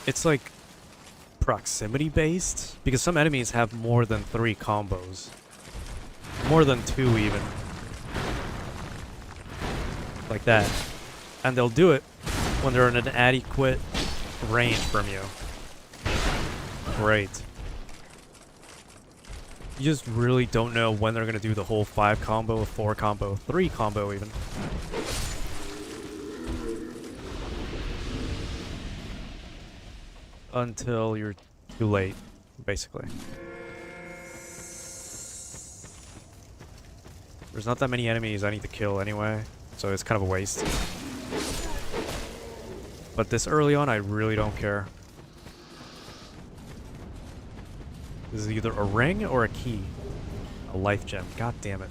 It's like proximity based, because some enemies have more than 3 combos. More than 2 even. Like that. And they'll do it when they're in an adequate range from you. Great. You just really don't know when they're going to do the whole 5 combo, 4 combo, 3 combo even. Until you're too late, basically. There's not that many enemies I need to kill anyway, so it's kind of a waste. But this early on, I really don't care. This is either a ring or a key. A life gem. God damn it.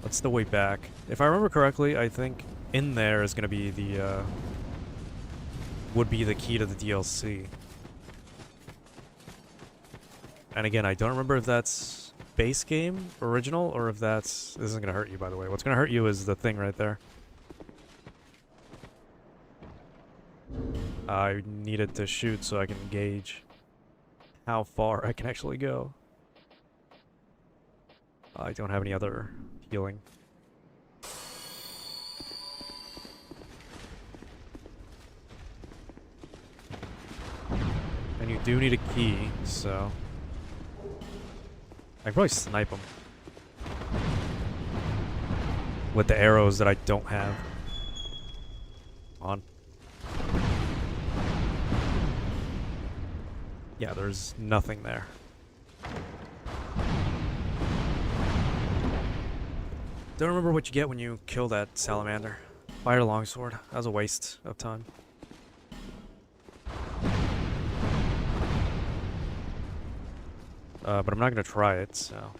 What's the way back? If I remember correctly, I think in there is going to be the, would be the key to the DLC. And again, I don't remember if that's base game, original, or if that's... This isn't going to hurt you, by the way. What's going to hurt you is the thing right there. I needed to shoot so I can gauge how far I can actually go. I don't have any other healing. And you do need a key, so... I can probably snipe them. With the arrows that I don't have. On. Yeah, there's nothing there. Don't remember what you get when you kill that salamander. Fire longsword. That was a waste of time. But I'm not gonna try it, so...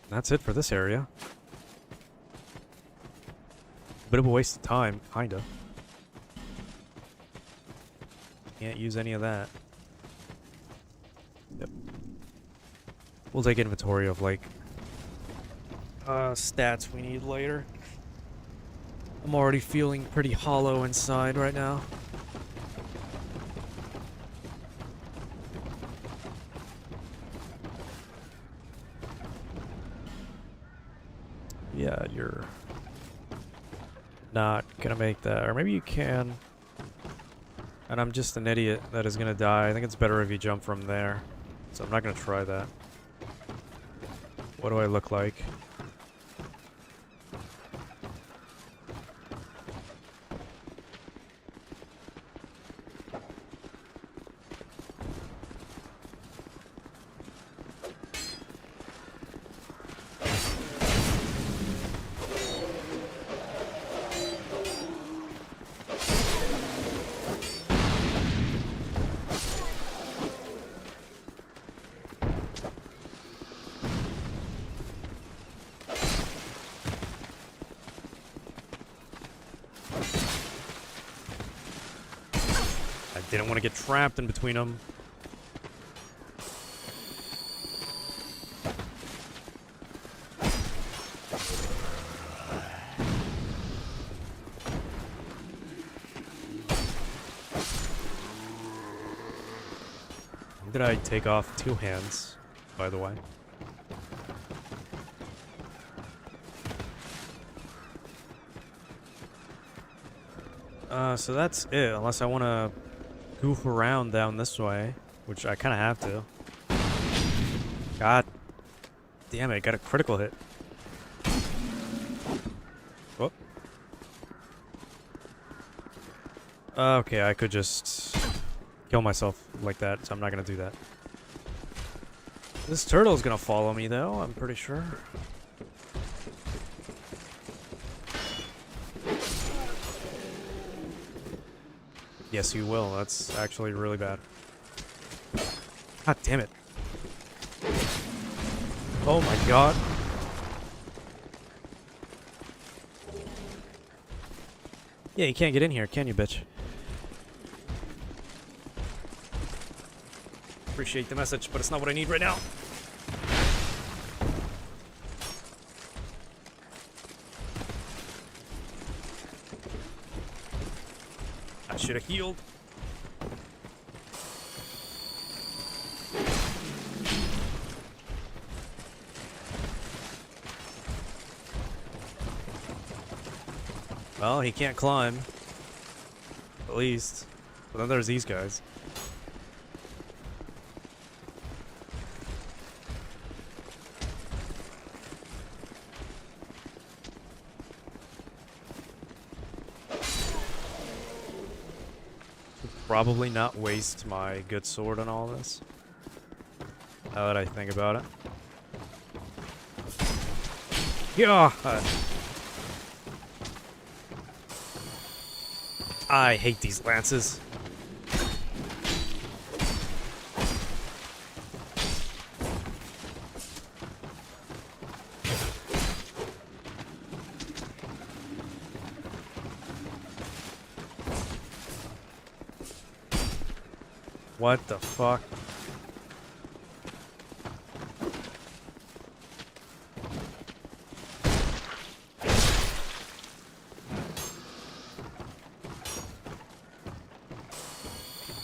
That's it for this area. Bit of a waste of time, kinda. Can't use any of that. Yep. We'll take inventory of, like, stats we need later. I'm already feeling pretty hollow inside right now. Yeah, you're not gonna make that. Or maybe you can. And I'm just an idiot that is gonna die. I think it's better if you jump from there. So I'm not gonna try that. What do I look like? Didn't want to get trapped in between them. Did I take off 2 hands, by the way? So that's it, unless I want to goof around down this way, which I kind of have to. God damn it, I got a critical hit. Whoop. Okay, I could just kill myself like that, so I'm not gonna do that. This turtle's gonna follow me though, I'm pretty sure. Yes, you will. That's actually really bad. God damn it. Oh my god. Yeah, you can't get in here, can you, bitch? Appreciate the message, but it's not what I need right now. I should have healed. Well, he can't climb. At least. But then there's these guys. Probably not waste my good sword on all this. Now that I think about it. Yeah. I hate these lances. What the fuck?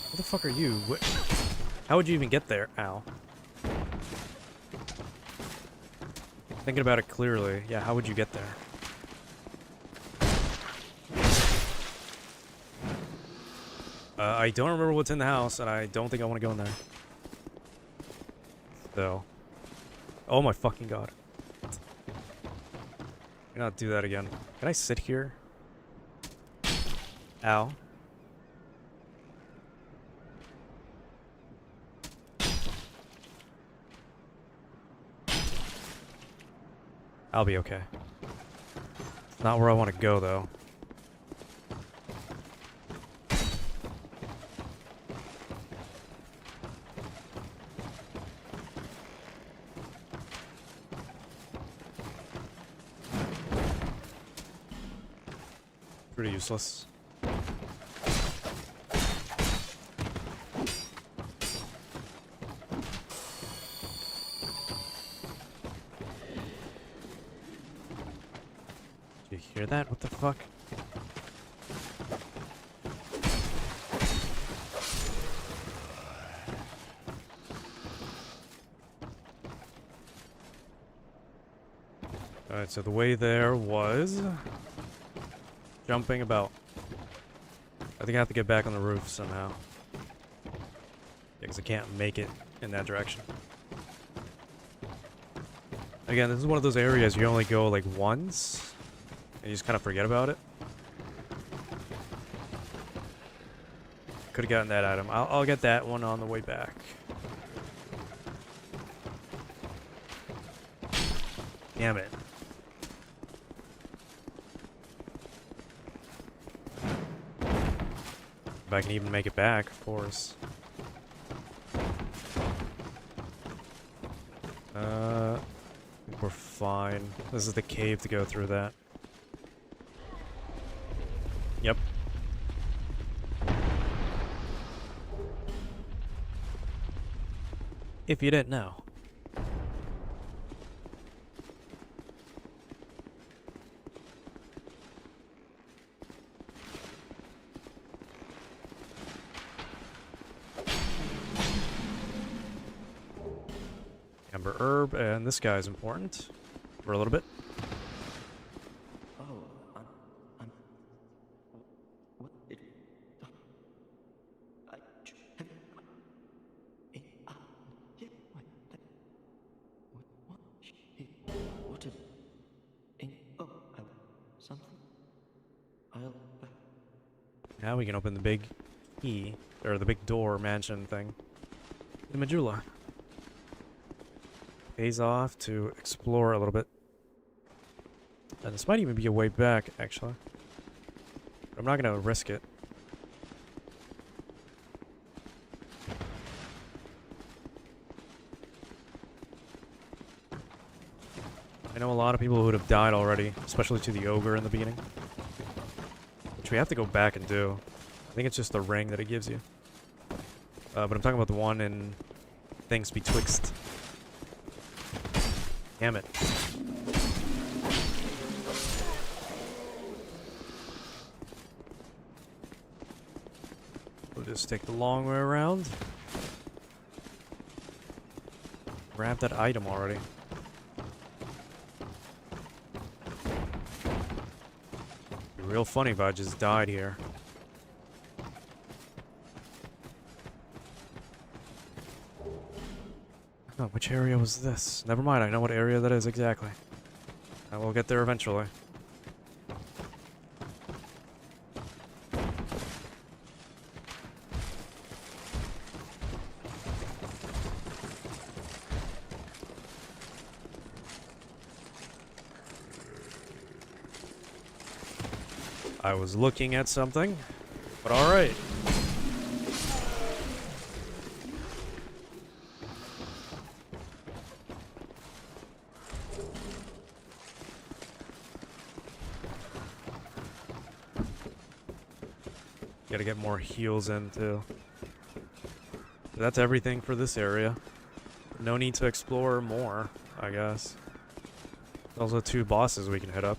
What the fuck are you? What? How would you even get there? Ow. Thinking about it clearly. Yeah, how would you get there? I don't remember what's in the house, and I don't think I want to go in there. So. Oh my fucking god. I'm gonna do that again. Can I sit here? Ow. I'll be okay. It's not where I want to go, though. Pretty useless. Did you hear that? What the fuck? Alright, so the way there was jumping about. I think I have to get back on the roof somehow. Yeah, because I can't make it in that direction. Again, this is one of those areas you only go like once, and you just kind of forget about it. Could have gotten that item. I'll get that one on the way back. Damn it. If I can even make it back, of course. I think we're fine. This is the cave to go through that. Yep. If you didn't know. Amber herb, and this guy's important for a little bit. Oh, what did I what did oh, something? I'll Now we can open the big key, or the big door mansion thing. The Majula. Pays off to explore a little bit. And this might even be a way back, actually. But I'm not going to risk it. I know a lot of people who would have died already, especially to the ogre in the beginning. Which we have to go back and do. I think it's just the ring that it gives you. But I'm talking about the one in Things Betwixt. Damn it. We'll just take the long way around. Grab that item already. It'd be real funny if I just died here. Oh, which area was this? Never mind, I know what area that is exactly. I will get there eventually. I was looking at something, but alright. Gotta get more heals in too. That's everything for this area. No need to explore more, I guess. There's also 2 bosses we can hit up.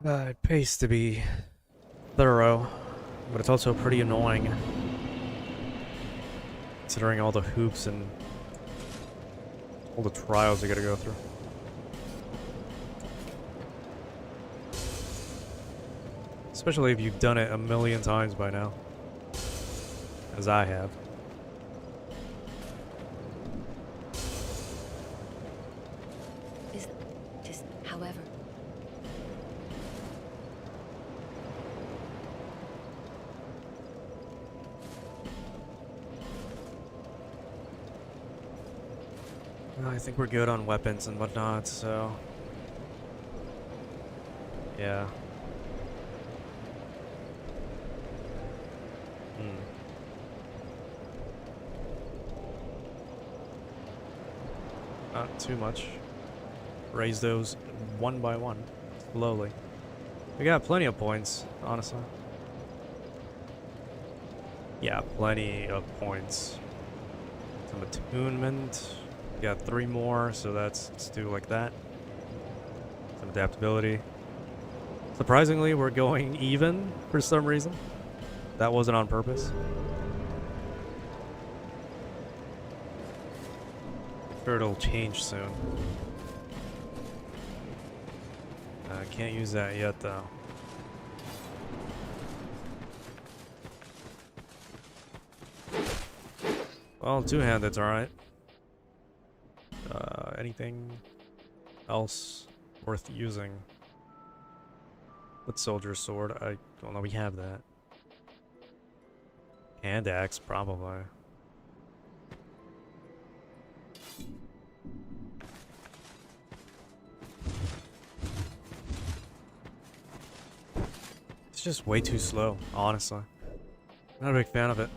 It pays to be thorough, but it's also pretty annoying. Considering all the hoops and all the trials you gotta go through. Especially if you've done it a million times by now. As I have. Is just however. I think we're good on weapons and whatnot, so... Yeah. Not too much. Raise those one by one, slowly. We got plenty of points, honestly. Yeah, plenty of points. Some attunement. We got 3 more, so let's do like that. Some adaptability. Surprisingly, we're going even for some reason. That wasn't on purpose. Sure, it'll change soon. Can't use that yet, though. Well, two-handed's alright. Anything else worth using? Foot soldier sword? I don't know, we have that. Hand axe, probably. It's just way too slow, honestly. Not a big fan of it.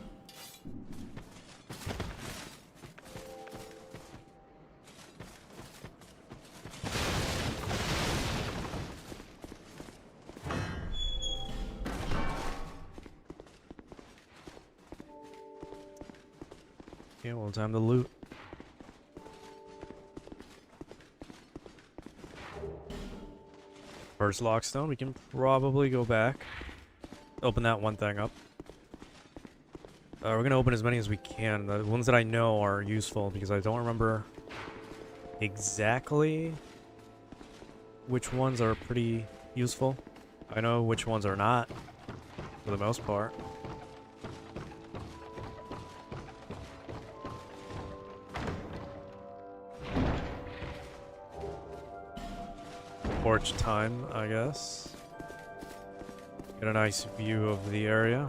Okay, well, time to loot. First lockstone, we can probably go back. Open that one thing up. We're gonna open as many as we can. The ones that I know are useful because I don't remember exactly which ones are pretty useful. I know which ones are not, for the most part. Porch time, I guess. Get a nice view of the area.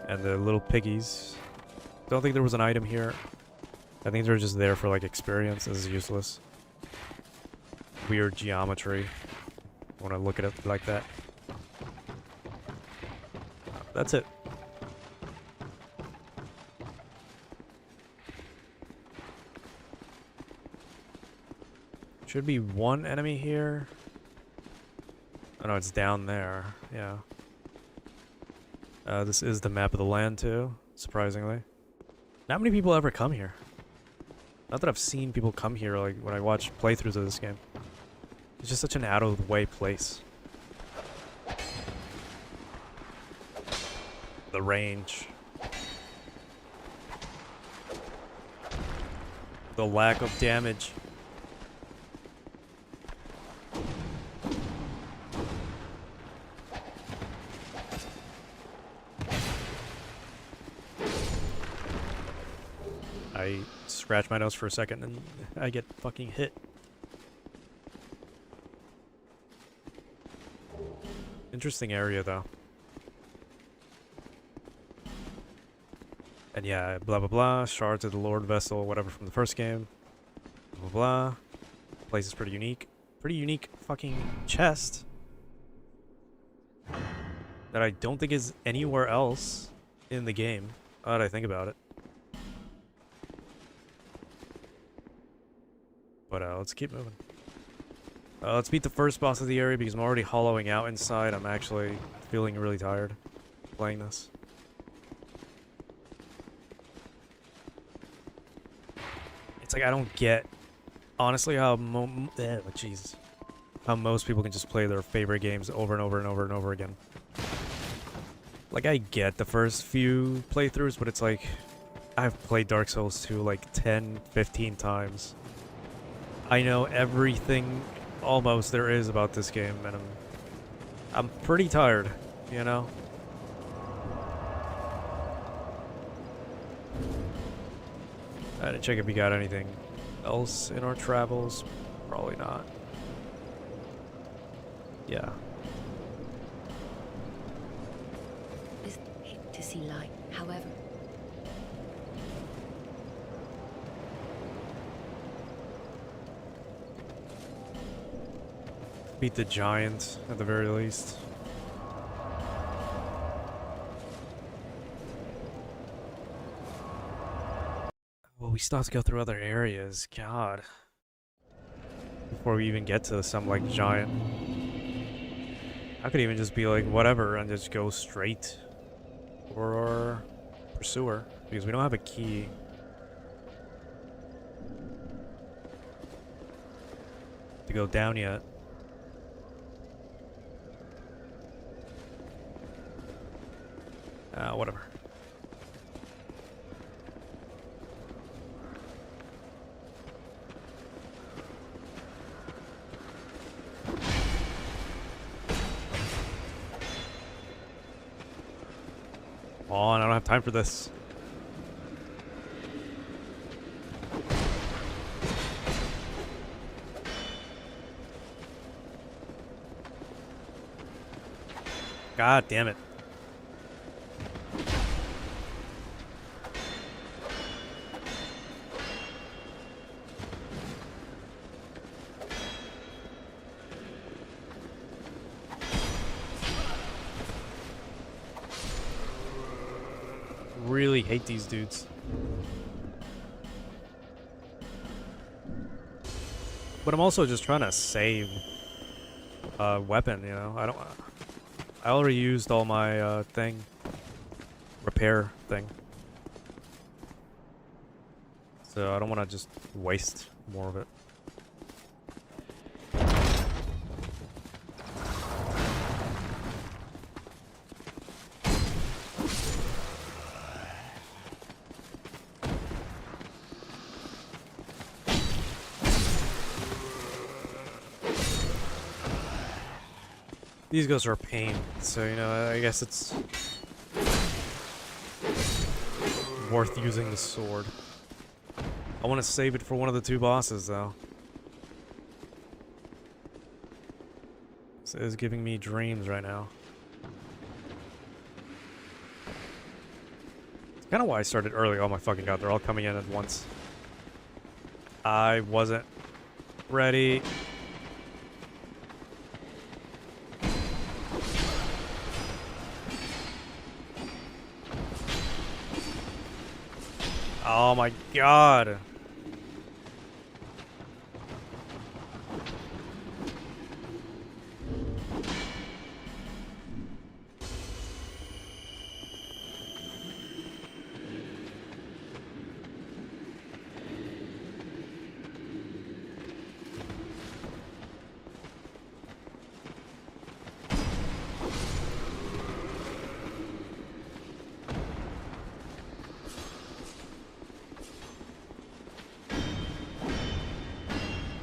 And the little piggies. Don't think there was an item here. I think they're just there for like experience. This is useless. Weird geometry. Want to look at it like that. That's it. Should be one enemy here. Oh no, it's down there. Yeah. This is the map of the land too, surprisingly. Not many people ever come here. Not that I've seen people come here like when I watch playthroughs of this game. It's just such an out of the way place. The range. The lack of damage. I scratch my nose for a second and I get fucking hit. Interesting area though. And yeah, blah blah blah, shards of the Lord Vessel, whatever from the first game. Blah blah blah. Place is pretty unique. Pretty unique fucking chest. That I don't think is anywhere else in the game. Now that I think about it. But let's keep moving. Let's beat the first boss of the area because I'm already hollowing out inside. I'm actually feeling really tired playing this. It's like I don't get, honestly, how Jesus. how most people can just play their favorite games over and over and over and over again. Like, I get the first few playthroughs, but it's like, I've played Dark Souls 2 like 10, 15 times. I know everything almost there is about this game, and I'm pretty tired, you know? I had to check if we got anything else in our travels. Probably not. Yeah. Is to see light, however. Beat the giant at the very least. Well, we still have to go through other areas. God. Before we even get to some, like, giant. I could even just be like, whatever, and just go straight for our pursuer. Because we don't have a key. To go down yet. Whatever. Come on, I don't have time for this. God damn it. Really hate these dudes. But I'm also just trying to save a weapon, you know? I already used all my repair thing. So I don't want to just waste more of it. These guys are a pain, so, you know, I guess it's worth using the sword. I want to save it for one of the two bosses, though. This is giving me dreams right now. It's kind of why I started early. Oh my fucking god, they're all coming in at once. I wasn't ready. Oh my god.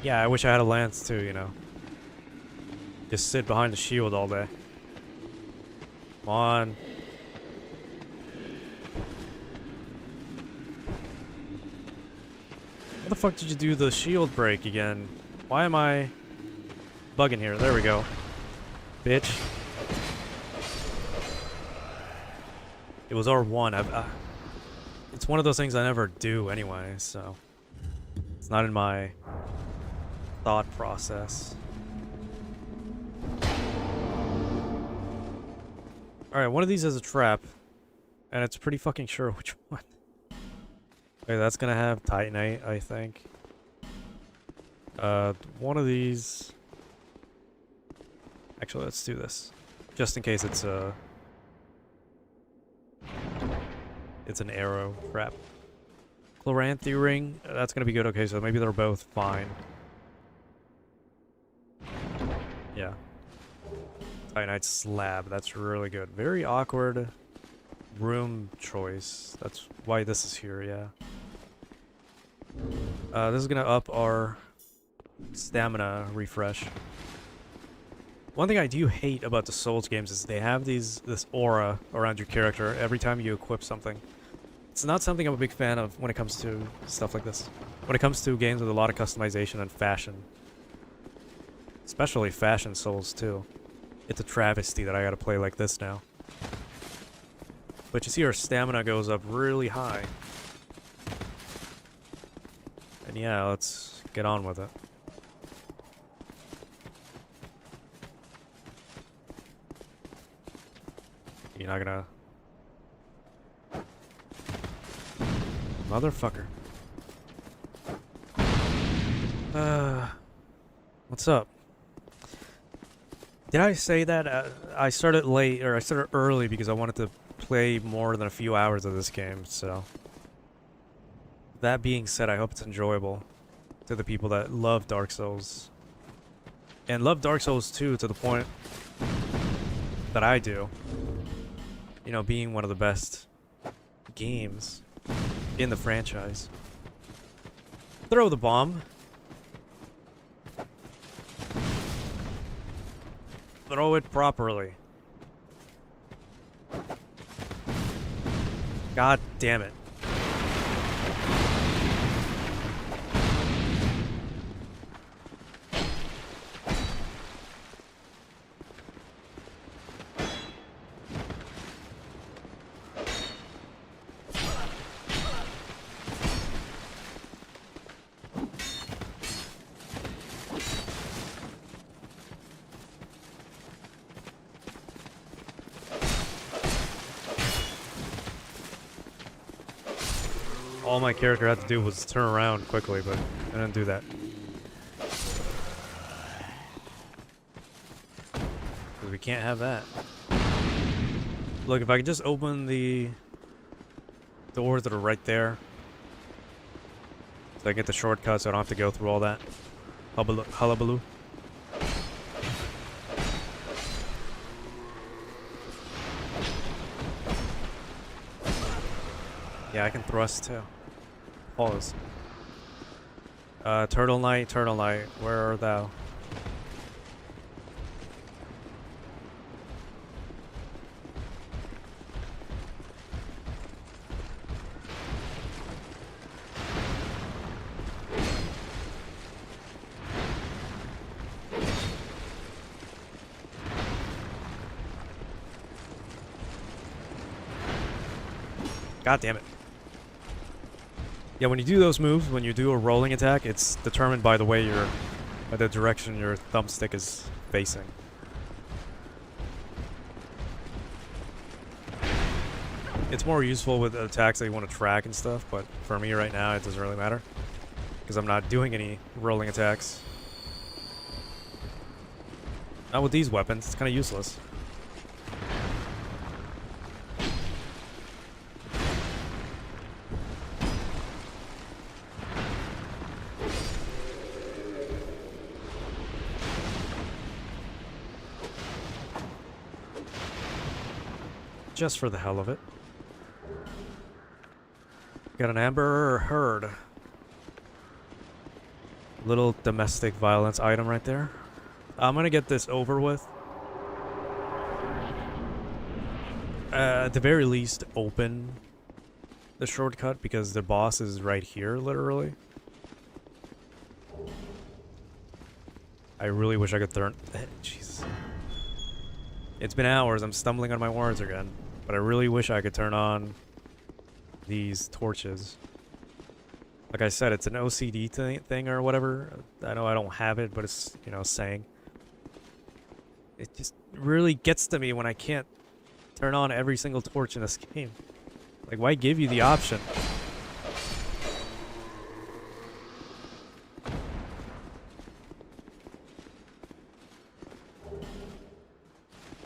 Yeah, I wish I had a lance too, you know. Just sit behind the shield all day. Come on. How the fuck did you do the shield break again? Why am I bugging here? There we go. Bitch. It was R1. It's one of those things I never do anyway, so it's not in my thought process. Alright, one of these is a trap, and it's pretty fucking sure which one. Okay, that's gonna have Titanite, I think. One of these... Actually, let's do this. Just in case it's an arrow trap. Chloranthy ring, that's gonna be good. Okay, so maybe they're both fine. Yeah. Titanite slab. That's really good. Very awkward room choice. That's why this is here, yeah. This is gonna up our stamina refresh. One thing I do hate about the Souls games is they have this aura around your character every time you equip something. It's not something I'm a big fan of when it comes to stuff like this. When it comes to games with a lot of customization and fashion. Especially fashion Souls too. It's a travesty that I gotta play like this now. But you see our stamina goes up really high. And yeah, let's get on with it. You're not gonna... Motherfucker. What's up? Did I say that I started late, or I started early because I wanted to play more than a few hours of this game, so... That being said, I hope it's enjoyable to the people that love Dark Souls. And love Dark Souls 2 to the point that I do. You know, being one of the best games in the franchise. Throw the bomb. Throw it properly. God damn it. All my character had to do was turn around quickly, but I didn't do that. 'Cause we can't have that. Look, if I could just open the doors that are right there, so I get the shortcut so I don't have to go through all that hullabaloo. Yeah, I can thrust too. Pause. Turtle Knight, where art thou? God damn it. Yeah, when you do those moves, when you do a rolling attack, it's determined by the way by the direction your thumbstick is facing. It's more useful with attacks that you want to track and stuff, but for me right now, it doesn't really matter. Because I'm not doing any rolling attacks. Not with these weapons, it's kind of useless. Just for the hell of it. Got an Amber Herd. Little domestic violence item right there. I'm gonna get this over with. At the very least, open the shortcut because the boss is right here, literally. I really wish I could turn... Jesus. It's been hours, I'm stumbling on my words again. But I really wish I could turn on these torches. Like I said, it's an OCD thing or whatever. I know I don't have it, but it's, you know, saying. It just really gets to me when I can't turn on every single torch in this game. Like, why give you the option?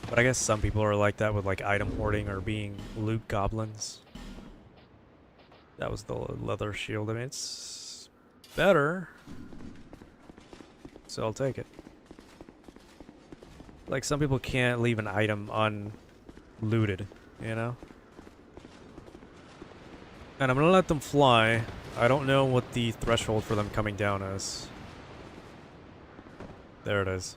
But I guess some people are like that with like item hoarding or being loot goblins. That was the leather shield. I mean, it's better. So I'll take it. Like, some people can't leave an item unlooted, you know? And I'm gonna let them fly. I don't know what the threshold for them coming down is. There it is.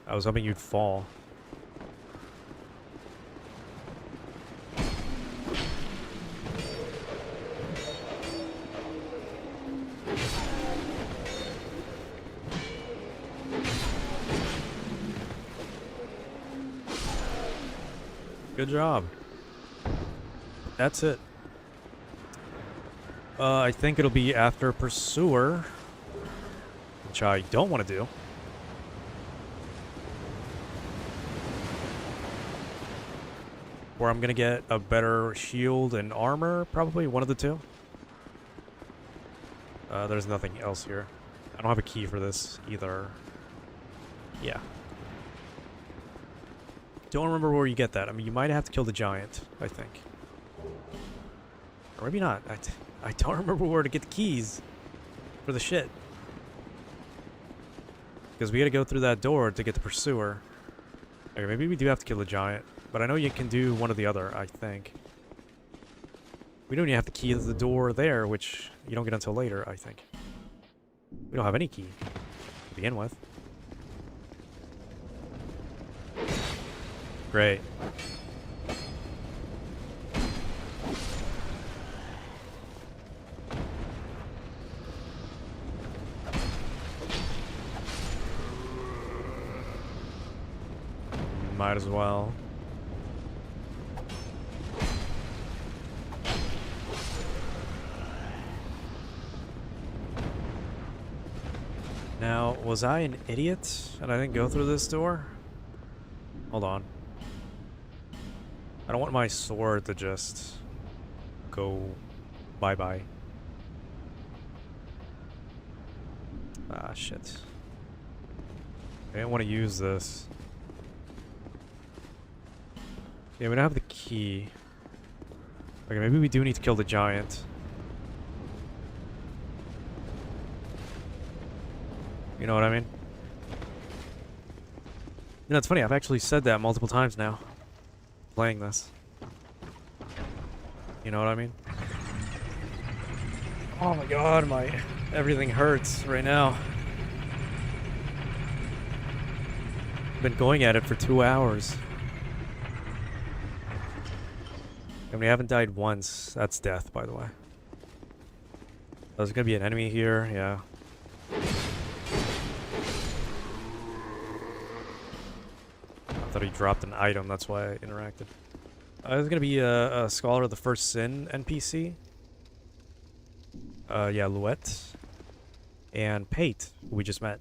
I was hoping you'd fall. Good job. That's it. I think it'll be after Pursuer, which I don't want to do. Where I'm gonna get a better shield and armor, probably one of the two. There's nothing else here. I don't have a key for this either. Yeah. Don't remember where you get that. I mean, you might have to kill the giant, I think. Or maybe not. I don't remember where to get the keys for the shit. Because we gotta go through that door to get the Pursuer. Okay, maybe we do have to kill the giant. But I know you can do one or the other, I think. We don't even have the key to the door there, which you don't get until later, I think. We don't have any key to begin with. Great. Might as well. Now, was I an idiot and I didn't go through this door? Hold on. I don't want my sword to just go bye-bye. Ah, shit. I didn't want to use this. Yeah, we don't have the key. Okay, maybe we do need to kill the giant. You know what I mean? You know, it's funny, I've actually said that multiple times now. Playing this. You know what I mean? Oh my god, everything hurts right now. Been going at it for 2 hours. And we haven't died once. That's death, by the way. There's gonna be an enemy here, yeah. I thought he dropped an item, that's why I interacted. There's gonna be a Scholar of the First Sin NPC. Yeah, Luette. And Pate, who we just met.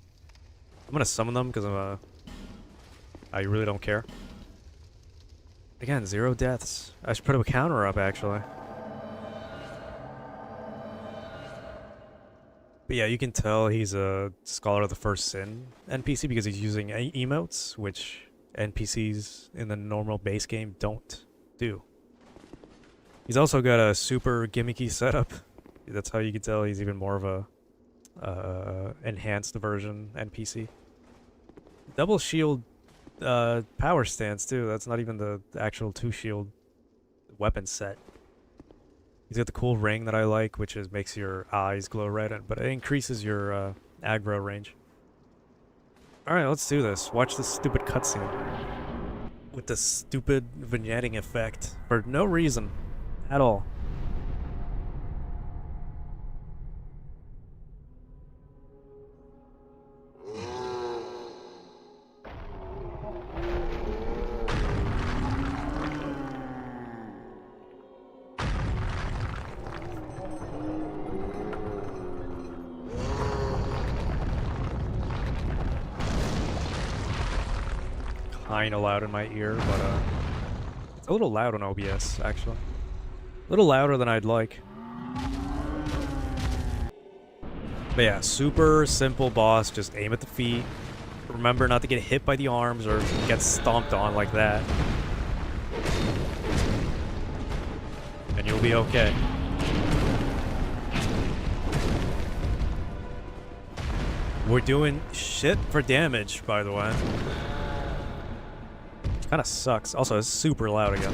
I'm gonna summon them because I really don't care. Again, 0 deaths. I should put a counter up, actually. But yeah, you can tell he's a Scholar of the First Sin NPC because he's using emotes, which NPCs in the normal base game don't do. He's also got a super gimmicky setup. That's how you can tell he's even more of a enhanced version NPC. Double shield power stance too. That's not even the actual 2 shield weapon set. He's got the cool ring that I like, which makes your eyes glow red, but it increases your aggro range. Alright, let's do this. Watch this stupid cutscene. With this stupid vignetting effect. For no reason. At all. Kinda loud in my ear, but it's a little loud on OBS, actually. A little louder than I'd like. But yeah, super simple boss, just aim at the feet. Remember not to get hit by the arms or get stomped on like that. And you'll be okay. We're doing shit for damage, by the way. Kind of sucks. Also, it's super loud again.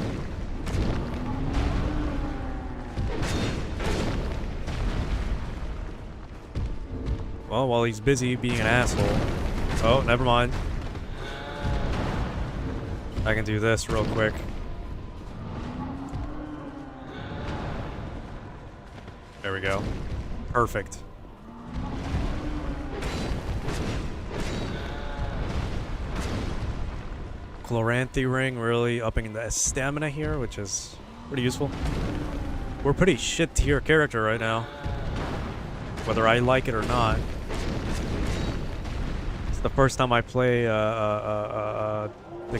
Well, while he's busy being an asshole. Oh, never mind. I can do this real quick. There we go. Perfect. Chloranthy ring really upping the stamina here, which is pretty useful. We're pretty shit tier character right now, whether I like it or not. It's the first time I play the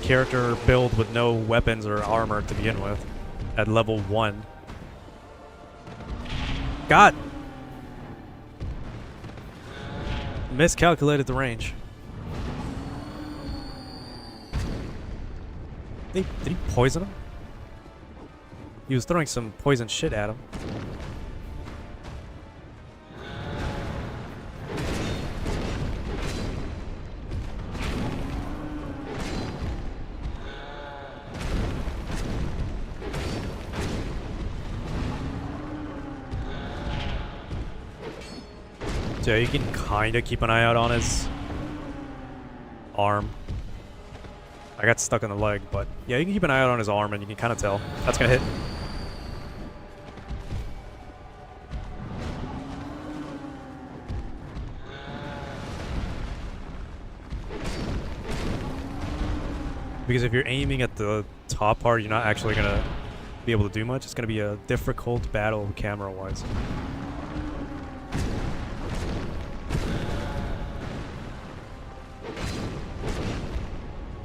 character build with no weapons or armor to begin with at level 1. God! Miscalculated the range. Did he poison him? He was throwing some poison shit at him. So you can kind of keep an eye out on his arm. I got stuck in the leg, but yeah, you can keep an eye out on his arm and you can kind of tell. That's gonna hit. Because if you're aiming at the top part, you're not actually gonna be able to do much. It's gonna be a difficult battle camera-wise.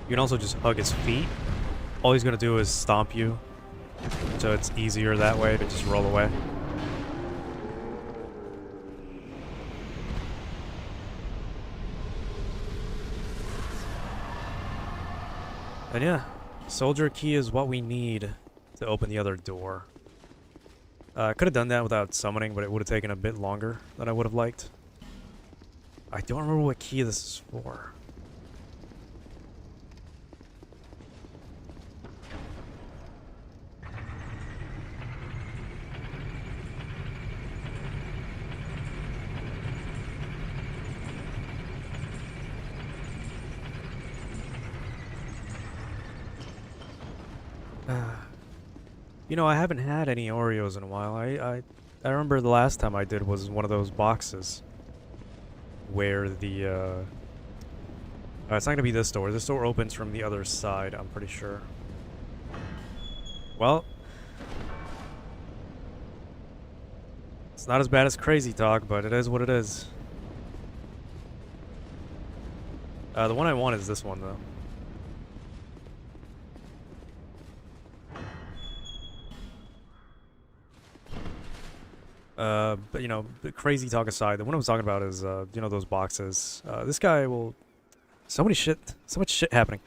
You can also just hug his feet. All he's gonna do is stomp you, so it's easier that way to just roll away. And yeah, soldier key is what we need to open the other door. I could have done that without summoning, but it would have taken a bit longer than I would have liked. I don't remember what key this is for. You know, I haven't had any Oreos in a while. I remember the last time I did was one of those boxes where the it's not gonna be this door. This door opens from the other side, I'm pretty sure. Well, it's not as bad as Crazy Talk, but it is what it is. The one I want is this one, though. But you know, the Crazy Talk aside, the one I was talking about is, you know, those boxes. This guy will, so much shit happening.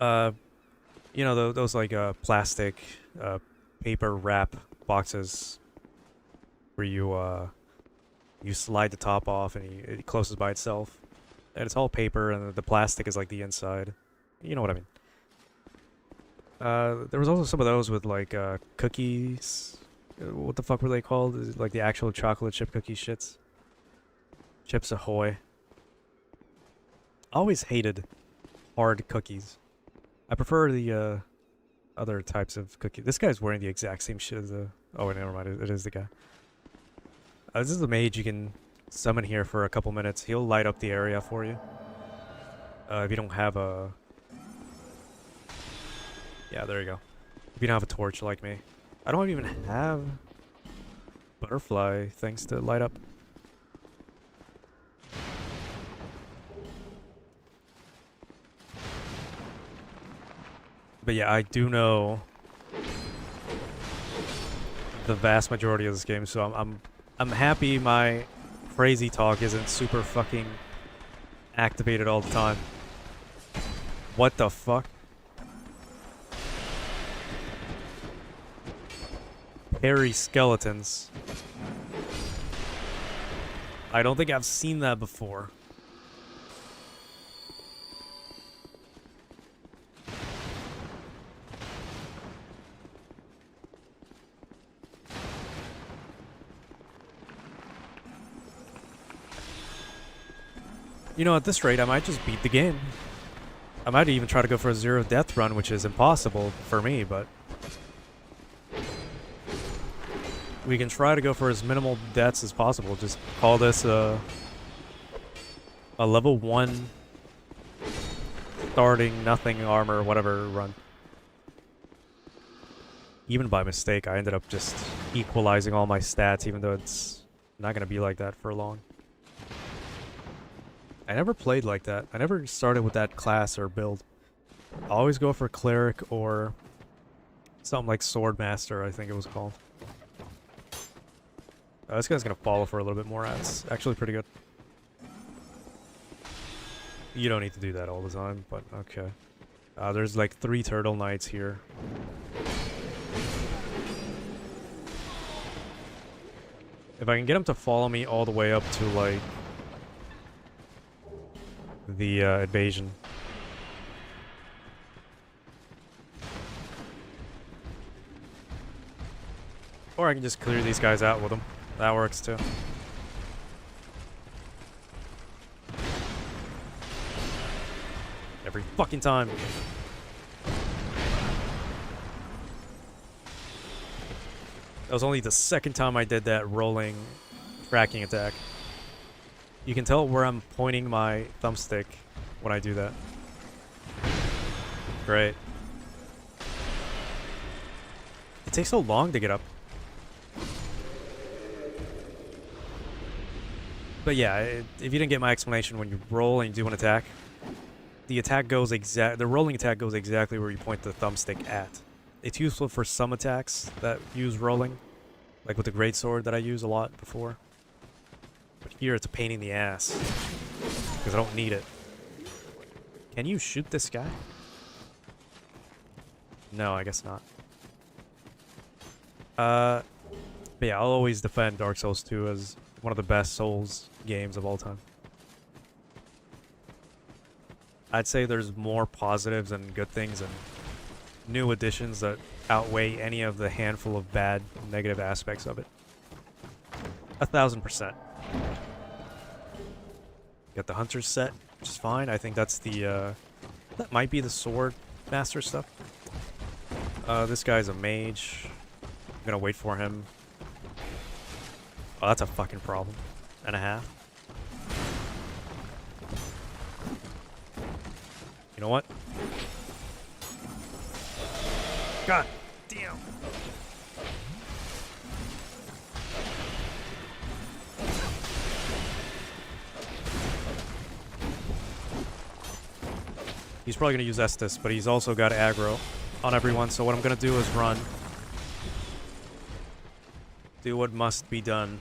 You know, those like, plastic, paper wrap boxes where you slide the top off and it closes by itself. And it's all paper and the plastic is like the inside. You know what I mean. There was also some of those with like, cookies. What the fuck were they called? Is it like the actual chocolate chip cookie shits? Chips Ahoy. Always hated hard cookies. I prefer the other types of cookies. This guy's wearing the exact same shit as the... Oh, wait, never mind. It is the guy. This is the mage you can summon here for a couple minutes. He'll light up the area for you. If you don't have a... Yeah, there you go. If you don't have a torch like me. I don't even have butterfly things to light up. But yeah, I do know the vast majority of this game, so I'm happy my Crazy Talk isn't super fucking activated all the time. What the fuck? Hairy skeletons. I don't think I've seen that before. You know, at this rate, I might just beat the game. I might even try to go for a 0 death run, which is impossible for me, but... we can try to go for as minimal deaths as possible. Just call this a level 1 starting nothing armor, whatever run. Even by mistake, I ended up just equalizing all my stats, even though it's not going to be like that for long. I never played like that. I never started with that class or build. I always go for Cleric or something like Swordmaster, I think it was called. This guy's gonna follow for a little bit more. That's actually pretty good. You don't need to do that all the time, but okay. There's like 3 Turtle Knights here. If I can get him to follow me all the way up to like the invasion. Or I can just clear these guys out with them. That works too. Every fucking time. That was only the second time I did that rolling tracking attack. You can tell where I'm pointing my thumbstick when I do that. Great. It takes so long to get up. But yeah, if you didn't get my explanation, when you roll and you do an attack, the rolling attack goes exactly where you point the thumbstick at. It's useful for some attacks that use rolling, like with the greatsword that I use a lot before. But here it's a pain in the ass, because I don't need it. Can you shoot this guy? No, I guess not. But yeah, I'll always defend Dark Souls 2 as one of the best Souls games of all time. I'd say there's more positives and good things and new additions that outweigh any of the handful of bad, negative aspects of it. 1000%. Got the Hunter's set, which is fine. I think that's the, that might be the Sword Master stuff. This guy's a mage. I'm gonna wait for him. Oh, that's a fucking problem. And a half. You know what? God damn. He's probably going to use Estus, but he's also got aggro on everyone, so what I'm going to do is run. Do what must be done.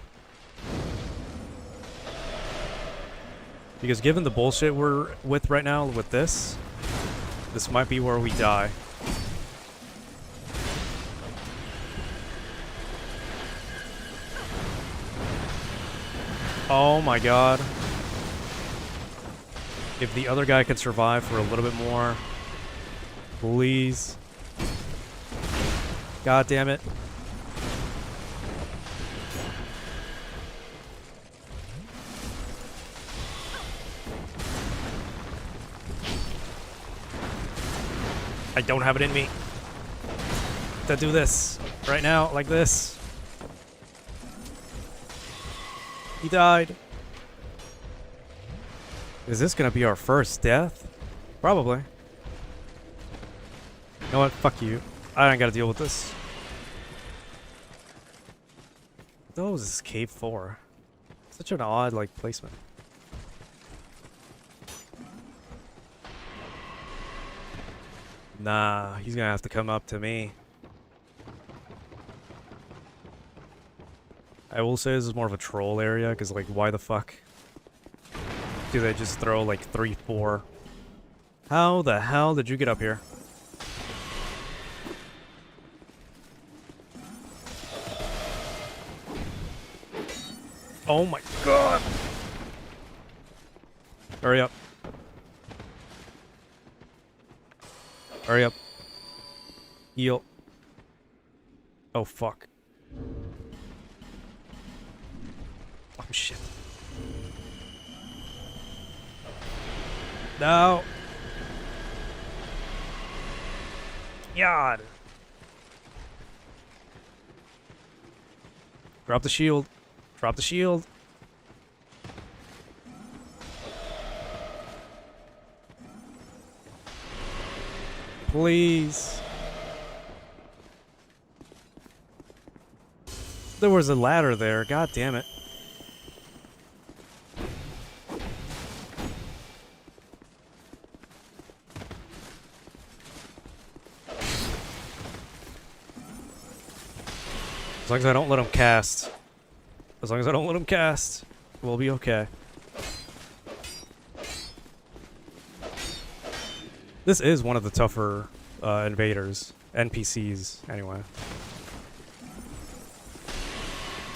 Because given the bullshit we're with right now with this might be where we die. Oh my god. If the other guy can survive for a little bit more. Please. God damn it. I don't have it in me to do this right now, like this. He died. Is this gonna be our first death? Probably. You know what? Fuck you. I don't gotta deal with this. What the hell is this cave for? Such an odd, like, placement. Nah, he's gonna have to come up to me. I will say this is more of a troll area, because, like, why the fuck do they just throw, like, 3-4? How the hell did you get up here? Oh my god! Hurry up. Hurry up. Heal. Oh, fuck. Oh, shit. No. God. Drop the shield. Drop the shield. Please. There was a ladder there. God damn it. As long as I don't let him cast. As long as I don't let him cast, we'll be okay. This is one of the tougher invaders. NPCs, anyway.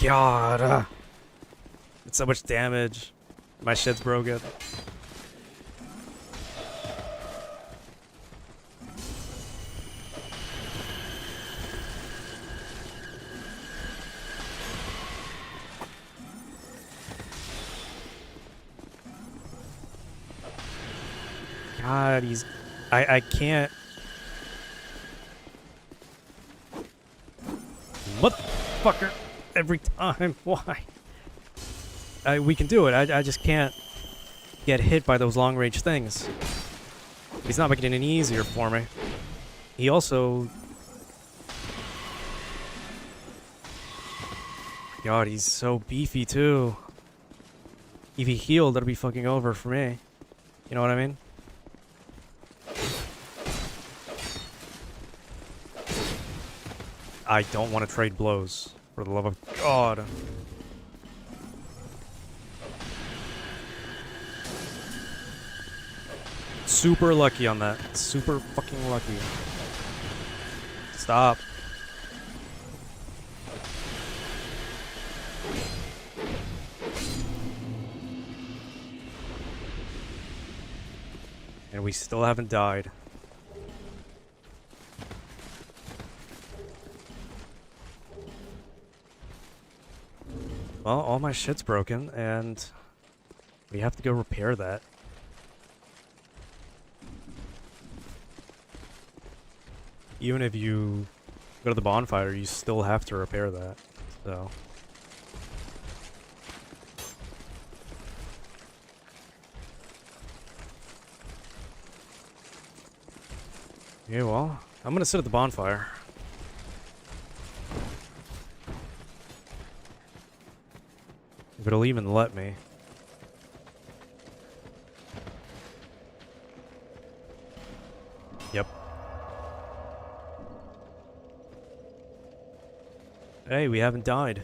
God. It's so much damage. My shit's broken. God, he's... I can't... Motherfucker! Every time, why? We can do it, I just can't get hit by those long-range things. He's not making it any easier for me. He also... God, he's so beefy too. If he healed, that'll be fucking over for me. You know what I mean? I don't want to trade blows, for the love of God. Super lucky on that. Super fucking lucky. Stop. And we still haven't died. Well, all my shit's broken, and we have to go repair that. Even if you go to the bonfire, you still have to repair that, so... Yeah, well, I'm gonna sit at the bonfire. If it'll even let me. Yep. Hey, we haven't died.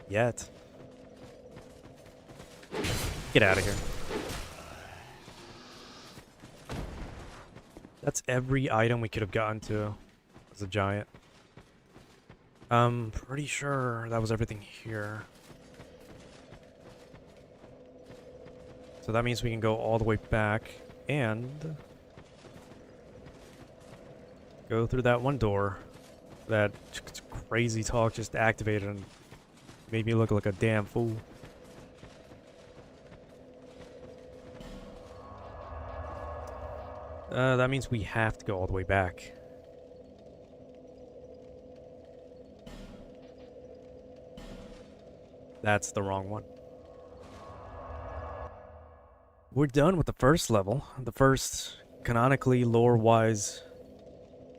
Yet. Get out of here. That's every item we could have gotten to as a giant. I'm pretty sure that was everything here. So that means we can go all the way back and go through that one door that crazy talk just activated and made me look like a damn fool. That means we have to go all the way back. That's the wrong one. We're done with the first level. The first, canonically, lore-wise,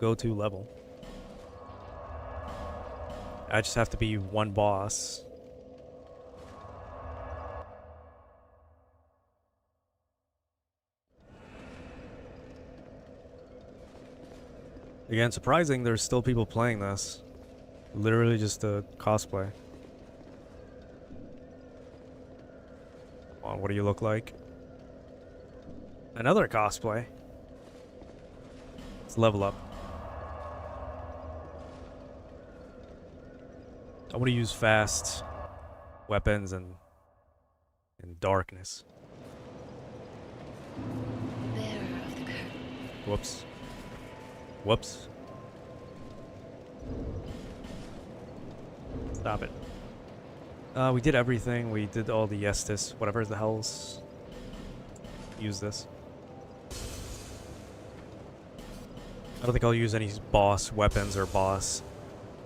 go-to level. I just have to be one boss. Again, surprising, there's still people playing this. Literally just a cosplay. Come on, what do you look like? Another cosplay. Let's level up. I want to use fast weapons and darkness. Whoops. Whoops. Stop it. We did everything. We did all the Estus, whatever the hell's. Use this. I don't think I'll use any boss weapons or boss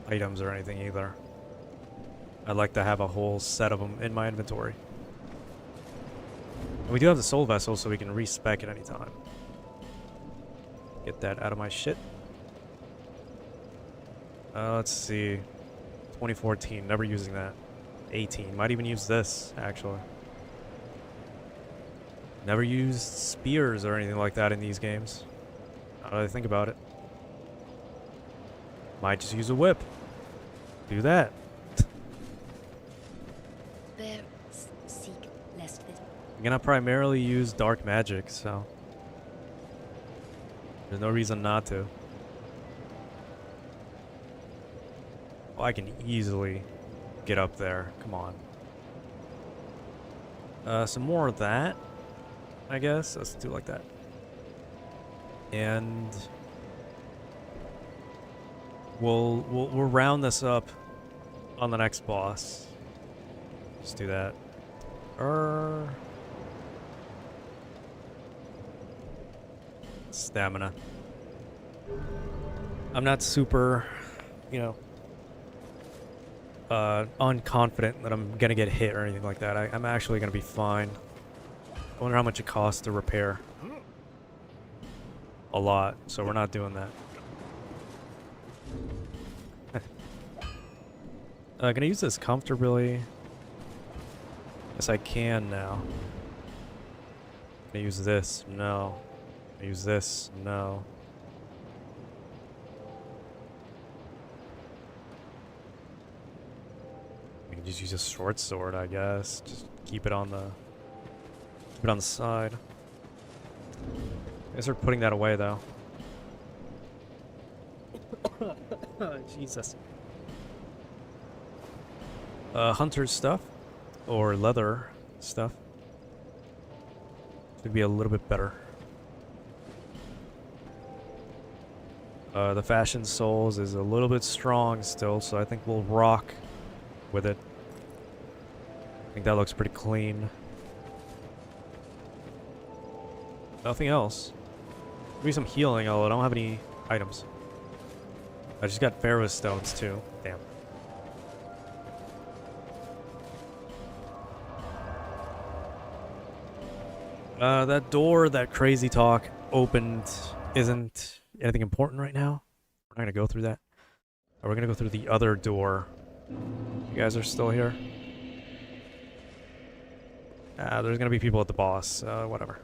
items or anything either. I'd like to have a whole set of them in my inventory. And we do have the soul vessel, so we can respec at any time. Get that out of my shit. Let's see. 2014, never using that. 18, might even use this, actually. Never used spears or anything like that in these games. Now that I think about it. Might just use a whip. Do that. Seek lest this. I'm gonna primarily use dark magic, so there's no reason not to. Oh, I can easily get up there. Come on. Some more of that, I guess. Let's do like that. And we'll round this up on the next boss. Let's do that. Stamina. I'm not super, you know, unconfident that I'm gonna get hit or anything like that. I'm actually gonna be fine. I wonder how much it costs to repair. A lot, so we're not doing that. Gonna use this comfortably. Yes, I can now. Gonna use this. No. Gonna use this. No. We can just use a short sword, I guess. Just keep it on the side. I guess we're putting that away though. Jesus. Hunter's stuff or leather stuff should be a little bit better. The fashion souls is a little bit strong still, so I think we'll rock with it. I think that looks pretty clean. Nothing else. Maybe some healing, although I don't have any items. I just got Pharaoh stones too. Damn. That door that Crazy Talk opened isn't anything important right now. We're not gonna go through that. We're gonna go through the other door. You guys are still here? There's gonna be people at the boss. Whatever.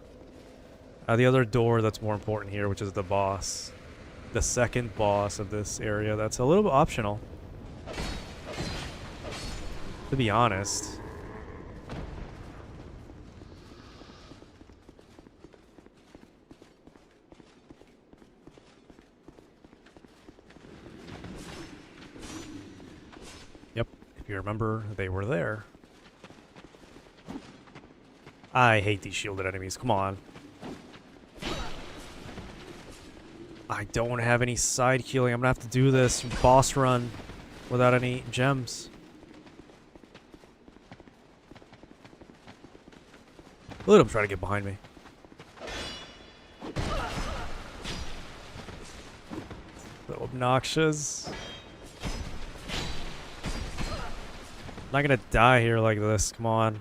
The other door that's more important here, which is the boss. The second boss of this area. That's a little bit optional. To be honest. Yep, if you remember, they were there. I hate these shielded enemies. Come on. I don't have any side healing. I'm gonna have to do this boss run without any gems. Let him try to get behind me. So obnoxious. I'm not gonna die here like this. Come on.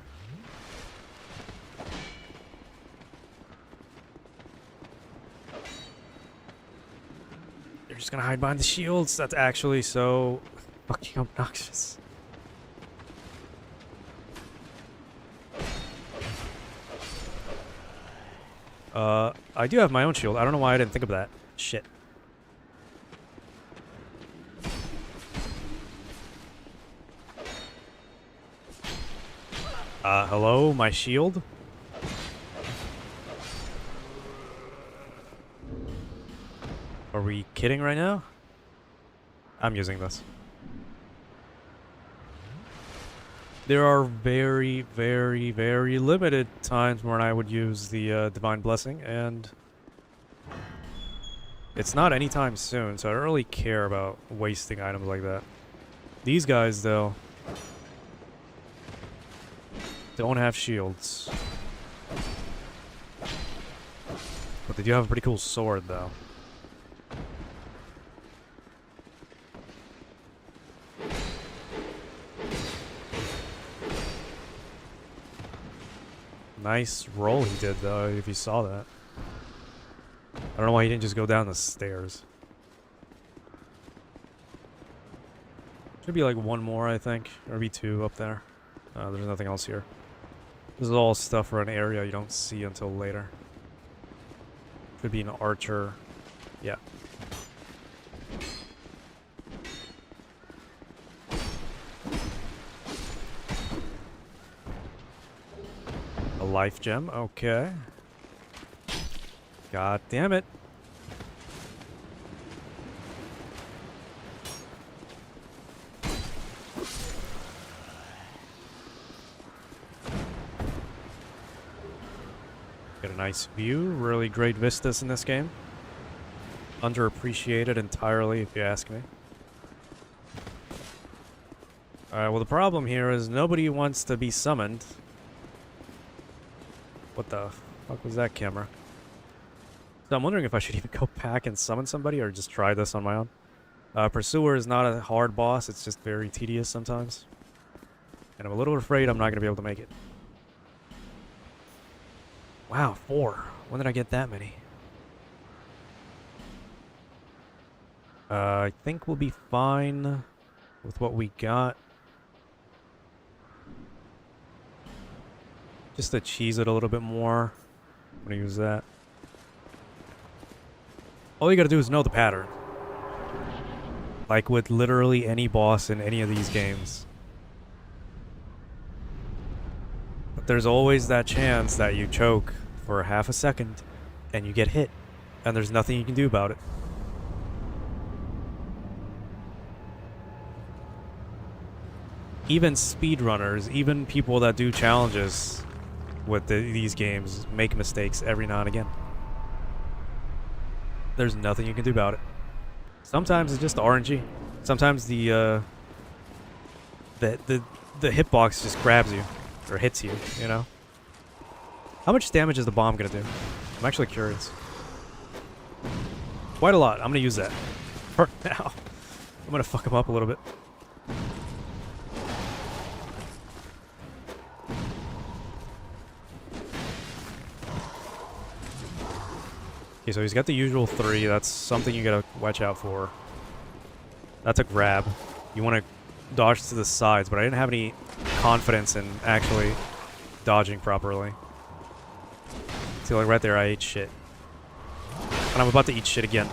Just gonna hide behind the shields. That's actually so fucking obnoxious. I do have my own shield. I don't know why I didn't think of that. Shit. Hello, my shield? Are we kidding right now? I'm using this. There are very, very, very limited times when I would use the Divine Blessing, and It's not anytime soon, so I don't really care about wasting items like that. These guys, though, don't have shields. But they do have a pretty cool sword, though. Nice roll he did, though, if you saw that. I don't know why he didn't just go down the stairs. Should be like one more, I think. Or maybe two up there. There's nothing else here. This is all stuff for an area you don't see until later. Could be an archer. Yeah. A life gem, okay. God damn it. Get a nice view, really great vistas in this game. Underappreciated entirely, if you ask me. Alright, well the problem here is nobody wants to be summoned. What the fuck was that camera? So I'm wondering if I should even go back and summon somebody or just try this on my own. Pursuer is not a hard boss, it's just very tedious sometimes. And I'm a little afraid I'm not going to be able to make it. Wow, 4. When did I get that many? I think we'll be fine with what we got. Just to cheese it a little bit more. I'm going to use that. All you gotta do is know the pattern. Like with literally any boss in any of these games. But there's always that chance that you choke for half a second and you get hit. And there's nothing you can do about it. Even speedrunners, even people that do challenges with these games make mistakes every now and again. There's nothing you can do about it. Sometimes it's just RNG. Sometimes the hitbox just grabs you or hits you, you know? How much damage is the bomb gonna do? I'm actually curious. Quite a lot. I'm gonna use that for now. I'm gonna fuck him up a little bit. Okay, so he's got the usual 3. That's something you gotta watch out for. That's a grab. You want to dodge to the sides, but I didn't have any confidence in actually dodging properly. See, like right there, I ate shit. And I'm about to eat shit again.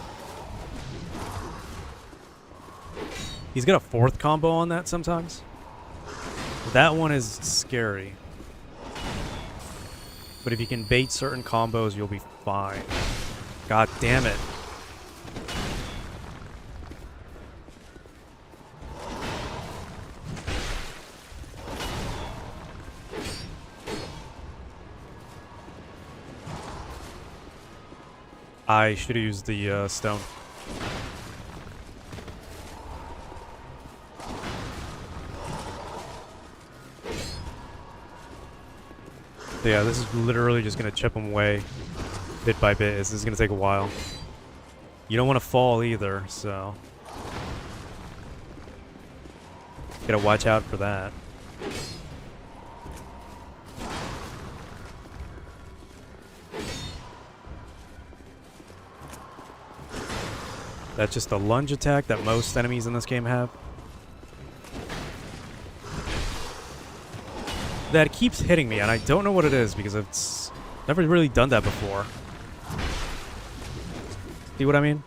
He's got a 4th combo on that sometimes. That one is scary. But if you can bait certain combos, you'll be fine. God damn it. I should have used the stone. So yeah, this is literally just going to chip him away bit by bit. This is going to take a while. You don't want to fall either, so gotta watch out for that. That's just a lunge attack that most enemies in this game have. That keeps hitting me, and I don't know what it is because it's never really done that before. See what I mean?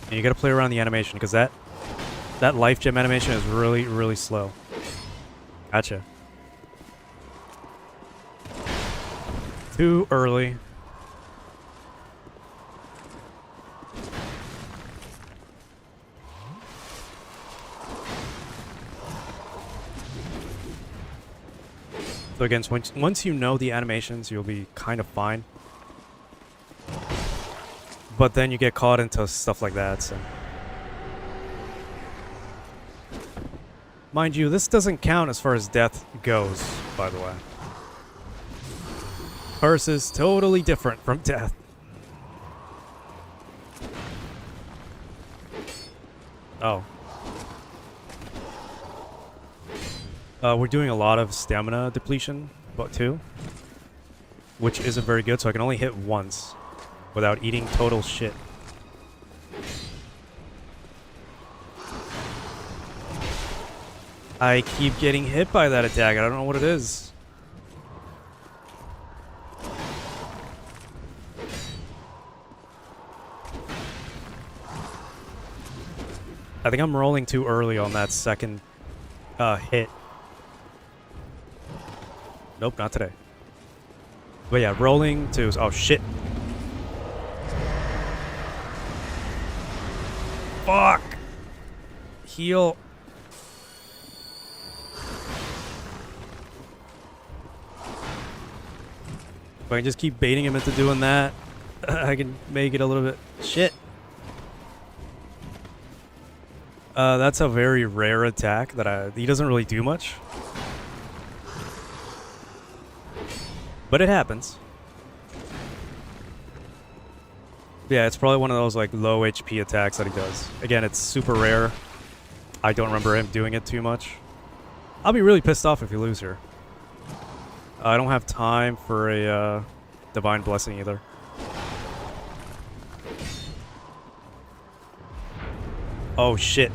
And you gotta play around the animation because that life gem animation is really, really slow. Gotcha. Too early. So again, once you know the animations, you'll be kind of fine. But then you get caught into stuff like that, so. Mind you, this doesn't count as far as death goes, by the way. Curse is totally different from death. Oh. We're doing a lot of stamina depletion, but too. Which isn't very good, so I can only hit once without eating total shit. I keep getting hit by that attack. I don't know what it is. I think I'm rolling too early on that second hit. Nope, not today. But yeah, rolling to... Oh, shit. Fuck! Heal. If I can just keep baiting him into doing that, I can make it a little bit... Shit. That's a very rare attack that he doesn't really do much. But it happens. Yeah, it's probably one of those like low HP attacks that he does. Again, it's super rare. I don't remember him doing it too much. I'll be really pissed off if you lose here. I don't have time for a Divine Blessing either. Oh shit.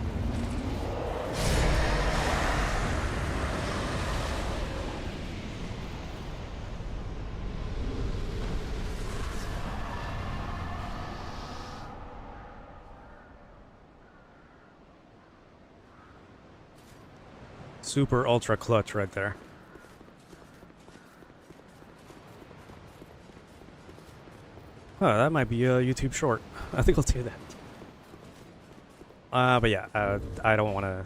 Super ultra clutch right there. Oh, that might be a YouTube short. I think I'll do that. But yeah, I don't want to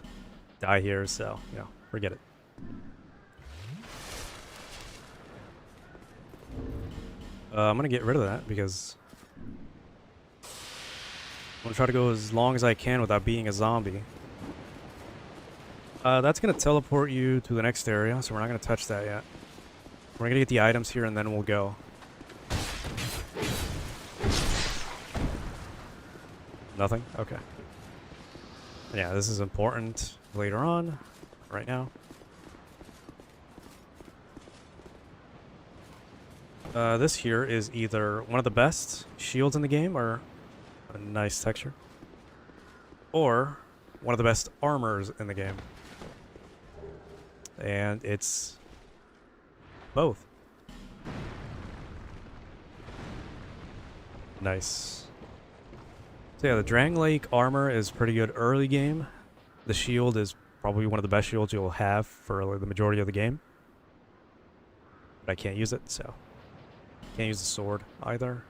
die here, so, you know, forget it. I'm going to get rid of that because I'm going to try to go as long as I can without being a zombie. That's going to teleport you to the next area, so we're not going to touch that yet. We're going to get the items here and then we'll go. Nothing? Okay. Yeah, this is important later on. Right now. This here is either one of the best shields in the game, or a nice texture, or one of the best armors in the game. And it's both. Nice. So yeah, the Drang Lake armor is pretty good early game. The shield is probably one of the best shields you'll have for the majority of the game. But I can't use it, so... Can't use the sword either.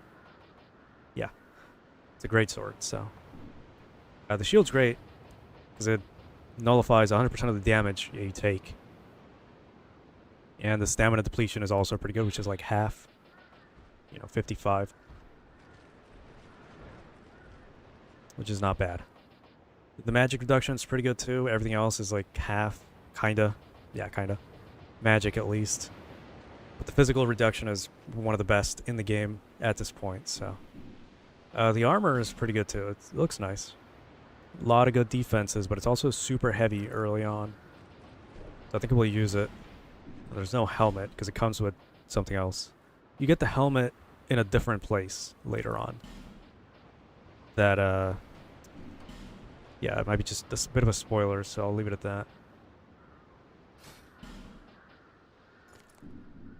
Yeah. It's a great sword, so... the shield's great, because it nullifies 100% of the damage you take. And the stamina depletion is also pretty good, which is like half. You know, 55. Which is not bad. The magic reduction is pretty good too. Everything else is like half, kinda. Yeah, kinda. Magic at least. But the physical reduction is one of the best in the game at this point, so. The armor is pretty good too. It looks nice. A lot of good defenses, but it's also super heavy early on. So I think we'll use it. There's no helmet, because it comes with something else. You get the helmet in a different place later on. That, yeah, it might be just a bit of a spoiler, so I'll leave it at that.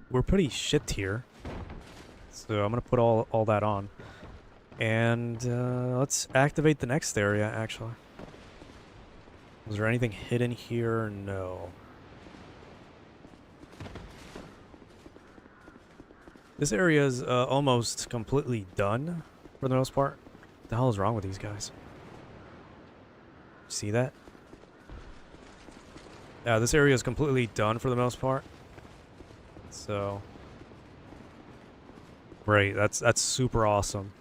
We're pretty shit here. So I'm going to put all that on. And let's activate the next area, actually. Was there anything hidden here? No. This area is almost completely done, for the most part. What the hell is wrong with these guys? See that? Yeah, this area is completely done for the most part. So great. That's super awesome.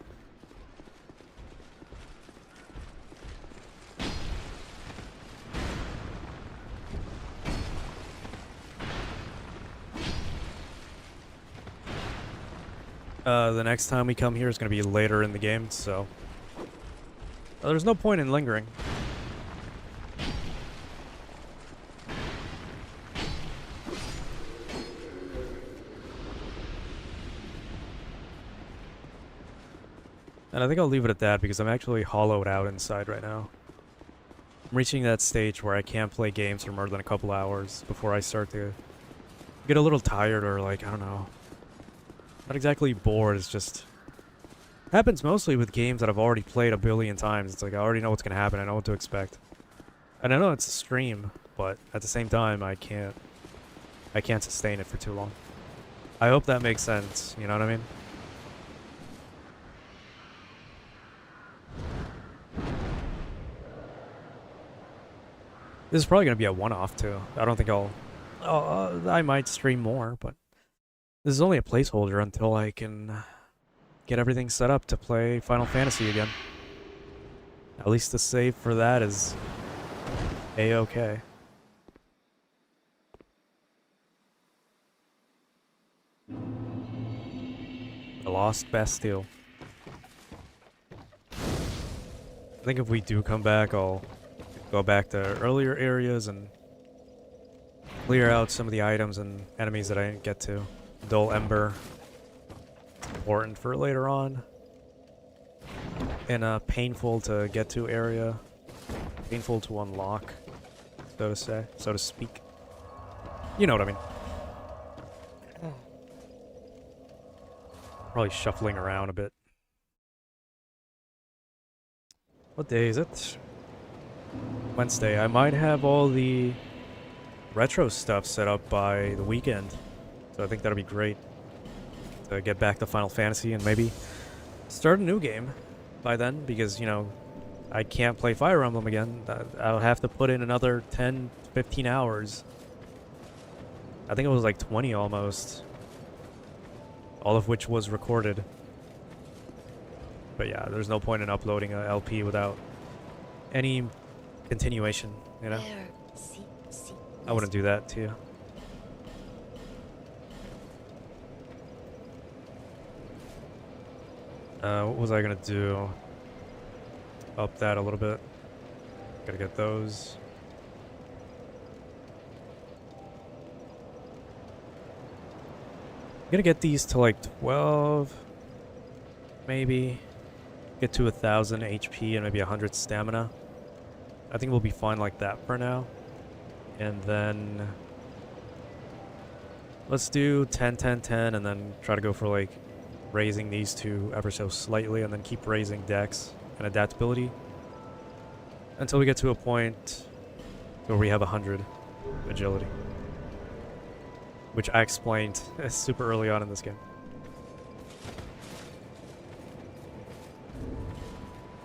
The next time we come here is going to be later in the game, so there's no point in lingering. And I think I'll leave it at that because I'm actually hollowed out inside right now. I'm reaching that stage where I can't play games for more than a couple hours before I start to get a little tired or like, I don't know. Not exactly bored, it's just happens mostly with games that I've already played a billion times. It's like I already know what's gonna happen, I know what to expect. And I know it's a stream, but at the same time I can't sustain it for too long. I hope that makes sense, you know what I mean? This is probably gonna be a one-off too. I don't think I might stream more, but this is only a placeholder until I can get everything set up to play Final Fantasy again. At least the save for that is A-okay. The Lost Bastille. I think if we do come back, I'll go back to earlier areas and clear out some of the items and enemies that I didn't get to. Dull Ember. It's important for later on. In a painful to get to area. Painful to unlock, so to speak. You know what I mean. Probably shuffling around a bit. What day is it? Wednesday. I might have all the retro stuff set up by the weekend. So I think that'll be great to get back to Final Fantasy and maybe start a new game by then because, you know, I can't play Fire Emblem again. I'll have to put in another 10, 15 hours. I think it was like 20 almost. All of which was recorded. But yeah, there's no point in uploading a LP without any continuation, you know? I wouldn't do that to you. What was I gonna do? Up that a little bit. Gotta get those. I'm gonna get these to like 12, maybe. Get to 1,000 HP and maybe 100 stamina. I think we'll be fine like that for now. And then let's do 10, 10, 10, and then try to go for like raising these two ever so slightly, and then keep raising dex and adaptability until we get to a point where we have 100 agility, which I explained super early on in this game.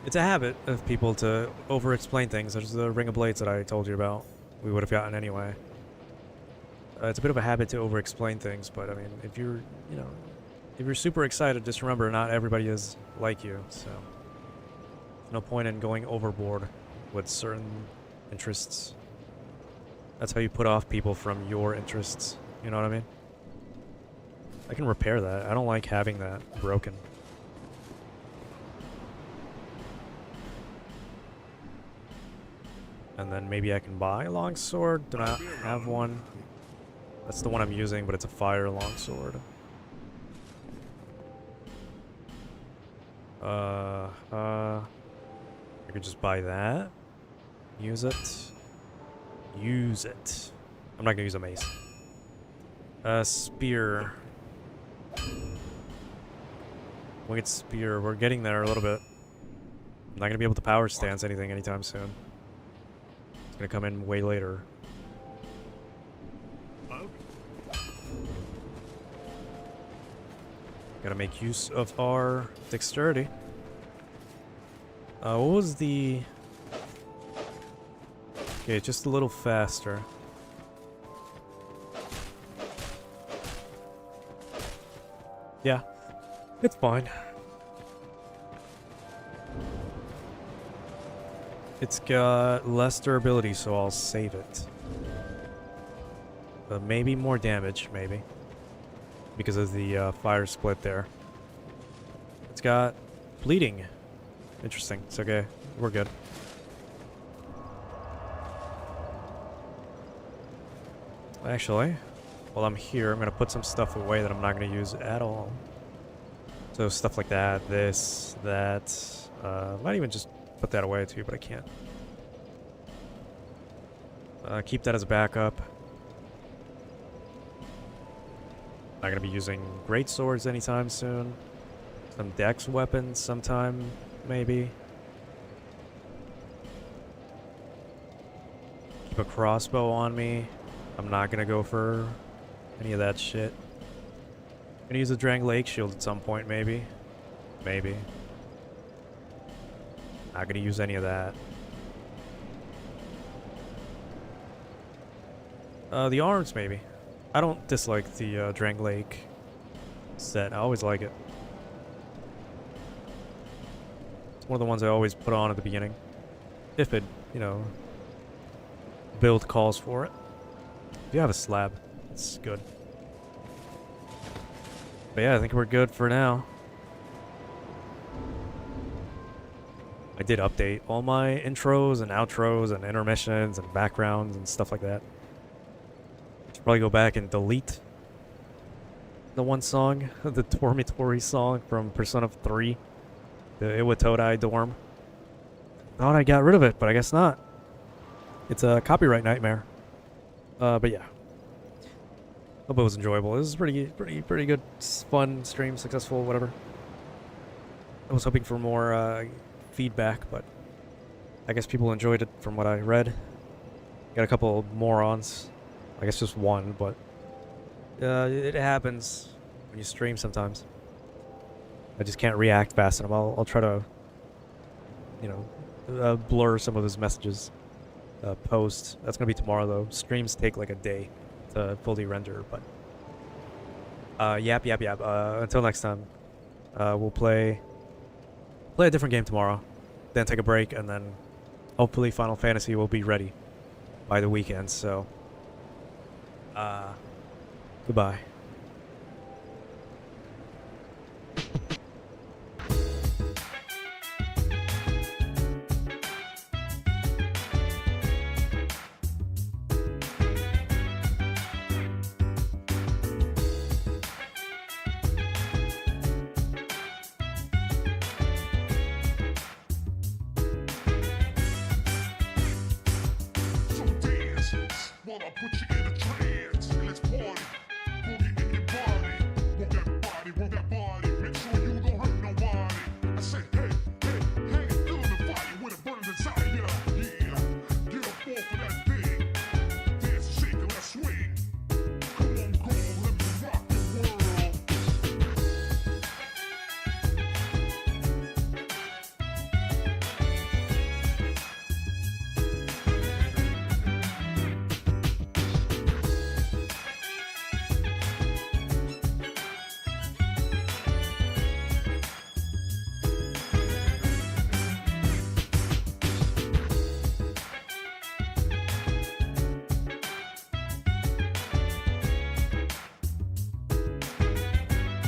It's a habit of people to over-explain things. There's the Ring of Blades that I told you about. We would have gotten anyway. It's a bit of a habit to over-explain things, but I mean, if you're, you know, if you're super excited, just remember not everybody is like you, so there's no point in going overboard with certain interests. That's how you put off people from your interests, you know what I mean? I can repair that. I don't like having that broken. And then maybe I can buy a longsword. Do not have one. That's the one I'm using, but it's a fire longsword. I could just buy that. Use it. Use it. I'm not gonna use a mace. Spear. Winged spear. We're getting there a little bit. I'm not gonna be able to power stance anything anytime soon. It's gonna come in way later. Gotta make use of our dexterity. What was the... Okay, just a little faster. Yeah, it's fine. It's got less durability, so I'll save it. But maybe more damage, maybe. Because of the fire split there. It's got bleeding. Interesting. It's okay. We're good. Actually, while I'm here, I'm going to put some stuff away that I'm not going to use at all. So stuff like that, this, that. Might even just put that away too, but I can't. Keep that as a backup. Not going to be using great swords anytime soon. Some dex weapons sometime, maybe. Keep a crossbow on me. I'm not gonna go for any of that shit. Gonna use a Drang Lake shield at some point, maybe. Maybe. Not gonna use any of that. The arms, maybe. I don't dislike the Drang Lake set. I always like it. It's one of the ones I always put on at the beginning. If it, you know, build calls for it. If you have a slab, it's good. But yeah, I think we're good for now. I did update all my intros and outros and intermissions and backgrounds and stuff like that. Should probably go back and delete the one song, the Dormitory song from Persona 3, the Iwatodai dorm. Thought I got rid of it, but I guess not. It's a copyright nightmare. But yeah. Hope it was enjoyable. It was pretty good, fun stream, successful, whatever. I was hoping for more feedback, but I guess people enjoyed it from what I read. Got a couple of morons. I guess just one, but it happens when you stream sometimes. I just can't react fast enough. I'll try to, you know, blur some of his messages. Post. That's gonna be tomorrow though. Streams take like a day to fully render, but yap. Until next time, we'll play a different game tomorrow, then take a break, and then hopefully Final Fantasy will be ready by the weekend. So, goodbye. So dance while I put you in